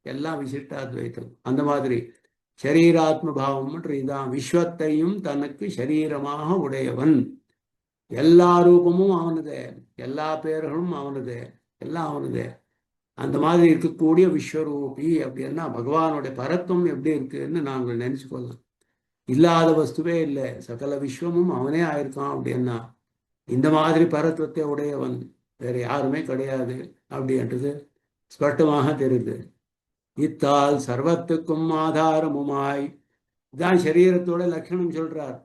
எல்லாம் விசிஷ்டாத்வைத்தம். அந்த மாதிரி சரீராத்ம பாவம் இதான். விஸ்வத்தையும் தனக்கு சரீரமாக உடையவன். எல்லா ரூபமும் அவனது, எல்லா பேர்களும் அவனது, எல்லாம் அவனது. அந்த மாதிரி இருக்கக்கூடிய விஸ்வரூபி அப்படின்னா பகவானுடைய பரத்துவம் எப்படி இருக்குன்னு நாங்கள் நினைச்சுக்கொள்ளலாம். இல்லாத வஸ்துவே இல்லை, சகல விஸ்வமும் அவனே ஆயிருக்கான் அப்படின்னா இந்த மாதிரி பரத்துவத்தை உடையவன் வேற யாருமே கிடையாது அப்படின்றது ஸ்பஷ்டமாக தெரியுது. இத்தால் சர்வத்துக்கும் ஆதாரமுமாய், தான் சரீரத்தோட லட்சணம் சொல்றார்.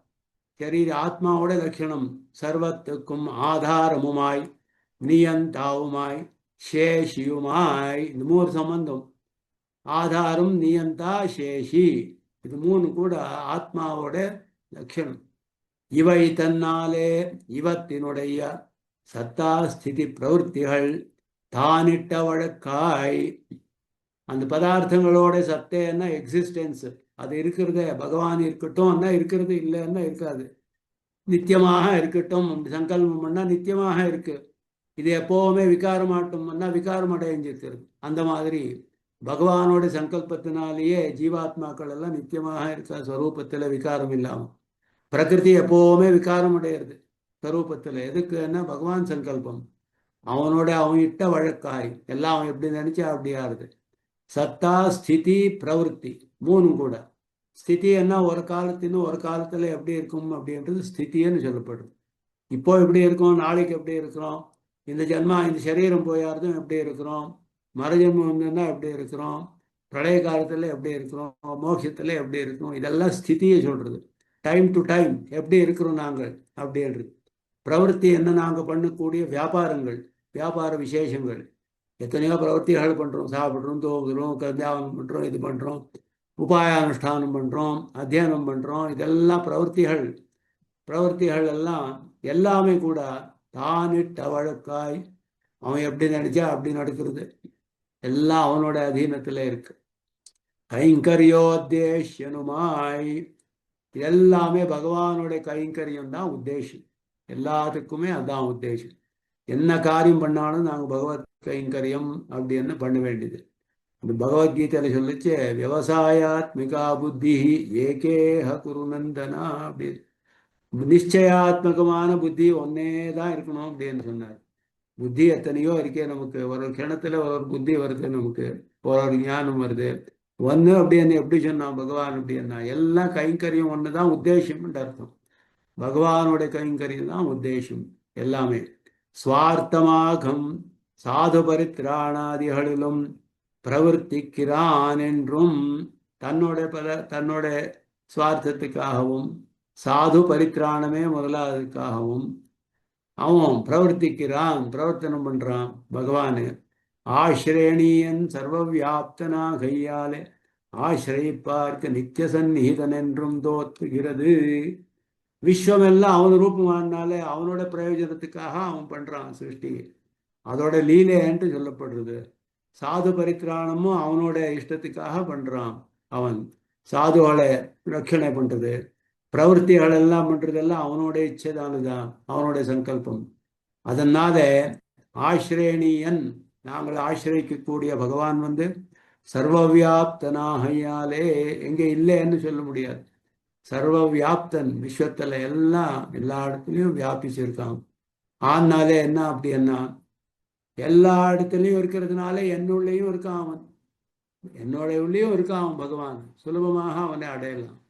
சரீர ஆத்மாவோட லட்சணம் சர்வத்துக்கும் ஆதாரமுமாய், நியந்தாவுமாய், சேஷியுமாய். இந்த 3 சம்பந்தம், ஆதாரம், நியந்தா, சேஷி, இது 3 கூட ஆத்மாவோட லட்சணம். இவை தன்னாலே இவத்தினுடைய சத்தா ஸ்திதி பிரவருத்திகள் தானிட்ட வழக்காய். அந்த பதார்த்தங்களோட சத்தேன்னா எக்ஸிஸ்டன்ஸ், அது இருக்கிறத பகவான் இருக்கட்டும் இருக்கிறது, இல்லைன்னா இருக்காது. நித்தியமாக இருக்கட்டும் சங்கல்பம் பண்ணா நித்தியமாக இருக்கு. இது எப்போவுமே விகாரமாட்டோம்னா விகாரம் அடைஞ்சிருக்கிறது. அந்த மாதிரி பகவானோட சங்கல்பத்தினாலேயே ஜீவாத்மாக்கள் எல்லாம் நித்தியமாக இருக்க ஸ்வரூபத்தில் விகாரம் இல்லாமல். பிரகிருதி எப்போவுமே விகாரம் அடையிறது ஸ்வரூபத்தில். எதுக்குன்னா பகவான் சங்கல்பம், அவனோட அவன் இட்ட வழக்காய் எல்லாம் அவன் எப்படி நினைச்சா அப்படியாருது. சத்தா ஸ்திதி பிரவருத்தி 3 கூட. ஸ்திதி என்ன ஒரு காலத்தின்னு ஒரு காலத்தில் எப்படி இருக்கும் அப்படின்றது ஸ்திதின்னு சொல்லப்படுது. இப்போ எப்படி இருக்கும், நாளைக்கு எப்படி இருக்கிறோம், இந்த ஜென்மா இந்த சரீரம் போயாருதும் எப்படி இருக்கிறோம், மரஜன்மம் வந்ததுன்னா எப்படி இருக்கிறோம், பிரளய காலத்தில் எப்படி இருக்கிறோம், மோட்சத்தில் எப்படி இருக்கிறோம், இதெல்லாம் ஸ்திதியை சொல்றது. டைம் டு டைம் எப்படி இருக்கிறோம் நாங்கள் அப்படின்றது. பிரவருத்தி என்ன, நாங்கள் பண்ணக்கூடிய வியாபாரங்கள், வியாபார விசேஷங்கள், எத்தனையோ பிரவர்த்திகள் பண்ணுறோம். சாப்பிட்றோம், தூங்குறோம், தியானம் பண்ணுறோம், இது பண்ணுறோம், உபாயானுஷ்டானம் பண்ணுறோம், அத்தியனம் பண்ணுறோம். இதெல்லாம் பிரவர்த்திகள். பிரவர்த்திகள் எல்லாம் எல்லாமே கூட தானிட்ட வழக்காய், அவன் எப்படி நினைச்சா அப்படி நடக்கிறது. எல்லாம் அவனோட அதீனத்தில் இருக்கு. கைங்கரியோத்தேஷ்யனுமாய், எல்லாமே பகவானோட கைங்கரியம் தான் உத்தேசம். எல்லாத்துக்குமே அதுதான் உத்தேசம். என்ன காரியம் பண்ணாலும் நாங்கள் பகவத் கைங்கரியம் அப்படின்னு பண்ண வேண்டியது. பகவத்கீதையில சொல்லிச்சு, விவசாயாத்மிகா புத்தி ஏகேஹ குருநந்தனா அப்படின்னு. நிச்சயாத்மகமான புத்தி ஒன்னே தான் இருக்கணும் அப்படின்னு சொன்னார். புத்தி எத்தனையோ இருக்கே நமக்கு, ஒரு கிணத்துல ஒரு புத்தி வருது, நமக்கு ஒரு ஞானம் வருது. ஒன்று அப்படின்னு எப்படி சொன்னான் பகவான்? அப்படின்னா எல்லாம் கைங்கரியம் ஒன்று தான் உத்தேசம்ன்ற அர்த்தம். பகவானுடைய கைங்கரியம் தான் உத்தேசம் எல்லாமே. சுவார்த்தமாகம் சாது பரித்ராணாதிகளிலும் பிரவர்த்திக்கிறான் என்றும், தன்னோட சுவார்த்தத்துக்காகவும் சாது பரித்ராணமே முதலாவதுக்காகவும் அவன் பிரவர்த்திக்கிறான், பிரவர்த்தனம் பண்றான் பகவானு. ஆசிரேணியன் சர்வ வியாப்தனா கையாலே ஆசிரியிப்பார்க்கு நித்திய சந்நிகிதன் என்றும் தோற்றுகிறது. விஸ்வமெல்லாம் அவன் ரூபமானாலே அவனோட பிரயோஜனத்துக்காக அவன் பண்றான் சிருஷ்டி. அதோட லீலைன்ட்டு சொல்லப்படுறது. சாது பரித்ராணமும் அவனோட இஷ்டத்துக்காக பண்றான். அவன் சாதுகளை ரட்சணை பண்றது, பிரவருத்திகள் எல்லாம் பண்றதெல்லாம் அவனோட இச்சைதானுதான், அவனோட சங்கல்பம். அதனால ஆசிரேணியன், நாங்கள் ஆசிரியக்கக்கூடிய பகவான் சர்வவியாப்தனாகையாலே எங்கே இல்லைன்னு சொல்ல முடியாது. சர்வ வியாப்தன், விஸ்வத்துல எல்லாம் எல்லா இடத்துலையும் வியாபிச்சிருக்கான். ஆனாலே என்ன அப்படின்னா, எல்லா இடத்துலையும் இருக்கிறதுனால என்னுள்ளேயும் இருக்கான் அவன், என்னோட உள்ளேயும் இருக்கான் அவன் பகவான். சுலபமாக அவனை அடையலாம்.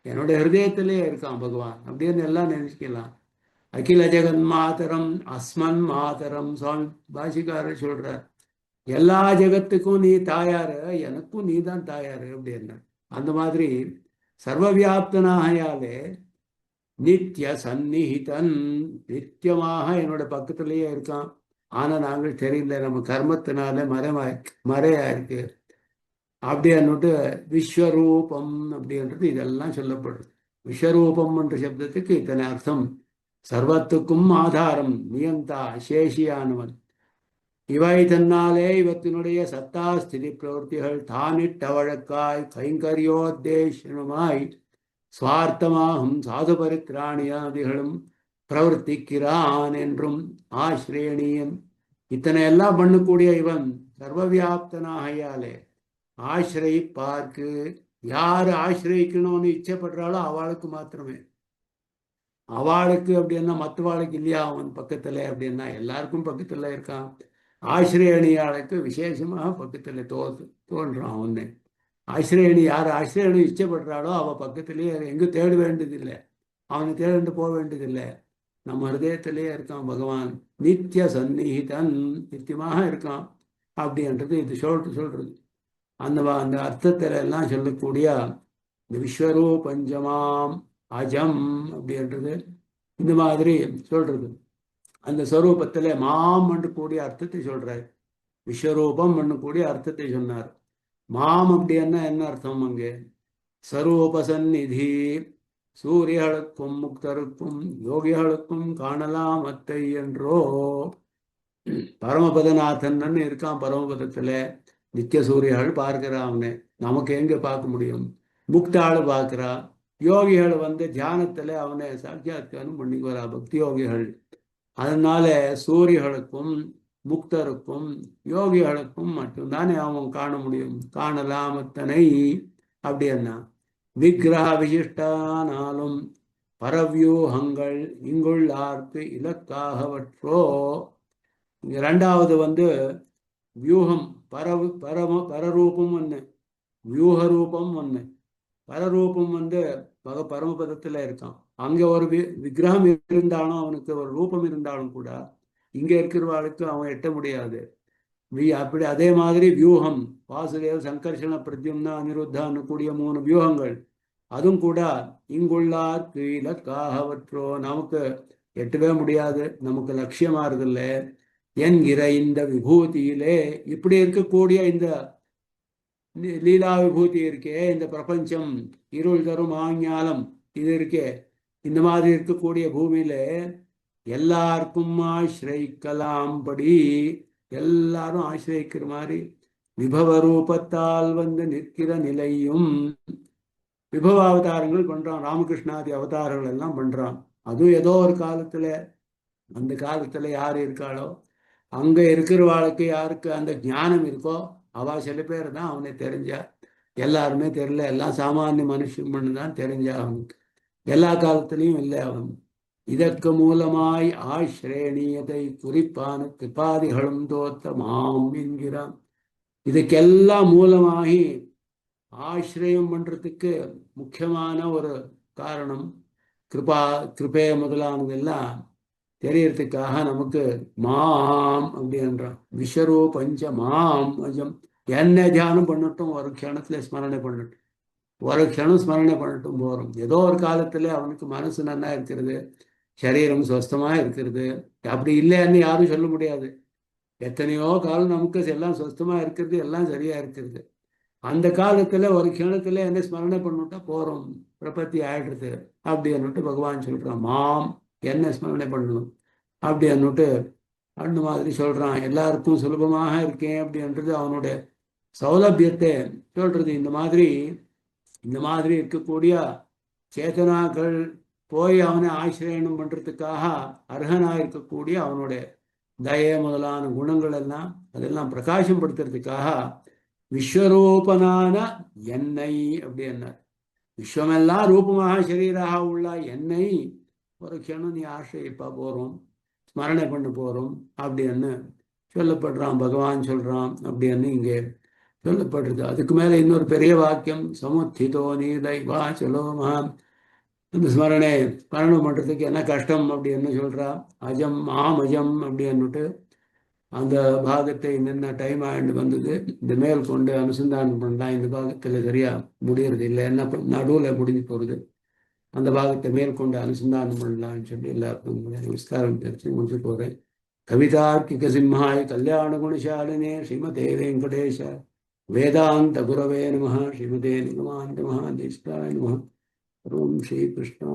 என்னோட ஹிருதயத்திலேயே இருக்கான் பகவான் அப்படின்னு எல்லாம் நினைச்சுக்கலாம். அகில ஜெகன் மாதரம் அஸ்மன் மாதரம் சுவாமி பாஷிக்காரர் சொல்றார். எல்லா ஜெகத்துக்கும் நீ தாயாரு, எனக்கும் நீ தான் தாயாரு அப்படின்னு. அந்த மாதிரி சர்வவியாப்தனாகையாலே நித்திய சந்நிஹிதன், நித்தியமாக என்னோட பக்கத்திலேயே இருக்கான். ஆனா நாங்கள் தெரியல, நம்ம கர்மத்தினால மறையா இருக்கு அப்படின்னுட்டு. விஸ்வரூபம் அப்படின்றது இதெல்லாம் சொல்லப்படுறது. விஸ்வரூபம் என்ற சப்தத்துக்கு இத்தனை அர்த்தம். சர்வத்துக்கும் ஆதாரம், நியந்தா, சேஷியானவன். இவை தன்னாலே இவத்தினுடைய சத்தா ஸ்திதி பிரவருத்திகள் தானிட்ட வழக்காய் கைங்கரியோத்தேசமாய் சுவார்த்தமாகும் சாது பரித்ராணியாதிகளும் பிரவர்த்திக்கிறான் என்றும் ஆசிரேணியன். இத்தனை எல்லாம் பண்ணக்கூடிய இவன் சர்வவியாப்தனாகையாலே ஆசிரியிப்பார்க்கு, யாரு ஆசிரியக்கணும்னு இச்சைப்படுறாளோ அவளுக்கு மாத்திரமே. அவளுக்கு அப்படின்னா மற்றவாளுக்கு இல்லையா அவன் பக்கத்துல அப்படின்னா, எல்லாருக்கும் பக்கத்துல இருக்கான். ஆசிரியணியாளுக்கு விசேஷமாக பக்கத்துல தோன்றான் ஒன்று. ஆசிரியணி யார் ஆசிரியணி இச்சைப்படுறாளோ அவள் பக்கத்திலேயே எங்கும் தேட வேண்டியதில்லை, அவனை தேடிட்டு போக வேண்டியதில்லை. நம்ம ஹிருதயத்திலேயே இருக்கான் பகவான். நித்திய சந்நிகிதன், நித்தியமாக இருக்கான் அப்படின்றது இது சொல்றது. அந்த அர்த்தத்தில எல்லாம் சொல்லக்கூடிய இந்த விஸ்வரூபஞ்சமாம் அஜம் அப்படின்றது இந்த மாதிரி சொல்றது. அந்த ஸ்வரூபத்தில் மாம் என்று கூடிய அர்த்தத்தை சொல்றார். விஸ்வரூபம் கூடிய அர்த்தத்தை சொன்னார். மாம் அப்படின்னா என்ன அர்த்தம்? அங்கே ஸ்வரூபசந்நிதி, சூரியர்களுக்கும் முக்தருக்கும் யோகிகளுக்கும் காணலாம் அத்தை என்றோ. பரமபதநாதன் இருக்கான் பரமபதத்துல. நித்திய சூரியர்கள் பார்க்கிறான் அவனை, நமக்கு எங்க பார்க்க முடியும்? முக்தாள் பார்க்கிறா. யோகிகள் தியானத்துல அவனை சாட்சாத்காரம் பண்ணிக்குறா, பக்தி யோகிகள். அதனால சூரியர்களுக்கும் முக்தருக்கும் யோகிகளுக்கும் மட்டும்தானே அவன் காண முடியும். காணலாம் அத்தனை அப்படின்னா விக்கிரக விசிஷ்டானாலும் பரவியூகங்கள் இங்குள்ளார்க்கு இலக்காகவற்றோ. இங்க ரெண்டாவது வியூகம், பரரூபம் ஒன்று, வியூக ரூபம் ஒன்று. பரரூபம் பரமபதத்துல இருக்கான். அங்க ஒரு விக்கிரகம் இருந்தாலும், அவனுக்கு ஒரு ரூபம் இருந்தாலும் கூட இங்க இருக்கிறவாளுக்கு அவன் எட்ட முடியாது. அப்படி அதே மாதிரி வியூகம், வாசுதேவ சங்கர்ஷண பிரத்யும்னா அனிருத்தான்னு கூடிய 3 வியூகங்கள், அதுவும் கூட இங்குள்ளார்க்கு இலக்காகவற்றோ, நமக்கு எட்டவே முடியாது, நமக்கு லட்சியமாறதில்லை என்கிற இந்த விபூதியிலே. இப்படி இருக்கக்கூடிய இந்த லீலா விபூதி இருக்கே, இந்த பிரபஞ்சம் இருள் தரும் ஆஞ்ஞாலம் இது இருக்கே, இந்த மாதிரி இருக்கக்கூடிய பூமியில எல்லாருக்கும் ஆசிரிக்கலாம் படி, எல்லாரும் ஆசிரிக்கிற மாதிரி விபவ ரூபத்தால் நிற்கிற நிலையும். விபவ அவதாரங்கள் பண்றான், ராமகிருஷ்ணாதி அவதாரங்கள் எல்லாம் பண்றான். அதுவும் ஏதோ ஒரு காலத்துல, அந்த காலத்துல யாரு இருக்காளோ அங்க இருக்கிறவாளுக்கு யாருக்கு அந்த ஞானம் இருக்கோ அவ சில பேர் தான் அவனை தெரிஞ்சா, எல்லாருமே தெரியல, எல்லாம் சாமானிய மனுஷன் தான் தெரிஞ்சா அவனுக்கு. எல்லா காலத்திலையும் இல்லை அவன். இதற்கு மூலமாய் ஆஸ்ரேணியதை குறிப்பான கிருபாதிகளும் தோத்த மாம் என்கிறான். இதுக்கெல்லாம் மூலமாகி ஆசிரியம் பண்றதுக்கு முக்கியமான ஒரு காரணம் கிருபா, கிருபே முதலானதெல்லாம் தெரியறதுக்காக நமக்கு மாம் அப்படின்றான். விஸ்வரூ பஞ்ச மாம் அஜம். என்ன தியானம் பண்ணட்டும், ஒரு க்ஷணத்துல ஸ்மரணை பண்ணட்டும், ஒரு க்ஷணம் ஸ்மரணை பண்ணட்டும் போறோம். ஏதோ ஒரு காலத்துல அவனுக்கு மனசு நல்லா இருக்கிறது, சரீரம் சுஸ்தமா இருக்கிறது. அப்படி இல்லைன்னு யாரும் சொல்ல முடியாது. எத்தனையோ காலம் நமக்கு எல்லாம் சுஸ்தமா இருக்கிறது, எல்லாம் சரியா இருக்கிறது. அந்த காலத்துல ஒரு க்ஷணத்துல என்ன ஸ்மரணை பண்ணிட்டா போறோம், பிரபத்தி ஆயிடுறது அப்படின்னுட்டு பகவான் சொல்றான். மாம் என்ன ஸ்மரணை பண்ணணும் அப்படின்னுட்டு அந்த மாதிரி சொல்றான். எல்லாருக்கும் சுலபமாக இருக்கேன் அப்படின்றது அவனுடைய சௌலபியத்தை சொல்றது. இந்த மாதிரி இருக்கக்கூடிய சேதனாக்கள் போய் அவனை ஆசிரியனம் பண்றதுக்காக அர்ஹனா இருக்கக்கூடிய அவனுடைய தய முதலான குணங்கள் எல்லாம் அதெல்லாம் பிரகாசம் படுத்துறதுக்காக விஸ்வரூபனான என்னை அப்படின்னார். விஸ்வமெல்லாம் ரூபமாக சரீராக உள்ள என்னை ஒரு க்ஷணம் நீ ஆசிரியப்பா போறோம், ஸ்மரணை பண்ண போறோம் அப்படின்னு சொல்லப்படுறான், பகவான் சொல்றான் அப்படின்னு இங்கே சொல்லப்படுறது. அதுக்கு மேல இன்னொரு பெரிய வாக்கியம், சமுத்திதோ நீதைவா சலோமா. அந்த ஸ்மரணம் பண்றதுக்கு என்ன கஷ்டம் அப்படின்னு சொல்றா. அஜம் அஜம் அப்படின்னுட்டு அந்த பாகத்தை என்னென்ன டைம் ஆண்டு வந்தது, இந்த மேல் கொண்டு அனுசந்தானம் பண்ணலாம். இந்த பாகத்துல சரியா முடியறது இல்லை, என்ன நடுவில் முடிஞ்சு போறது. அந்த பாகத்தை மேல் கொண்டு அனுசந்தானம் பண்ணலாம்னு சொல்லி எல்லாருக்கும் நமஸ்காரம் தெரிஞ்சு முடிச்சு போறேன். கவிதார்க்கிக சிம்ஹாய கல்யாண குணசாலினே ஸ்ரீமதே வெங்கடேஷ வேதாந்த குரவே நம. ஸ்ரீமதே நிகமாந்த மகாதேஷ்டாய நம. ஓம் ஸ்ரீ கிருஷ்ணா.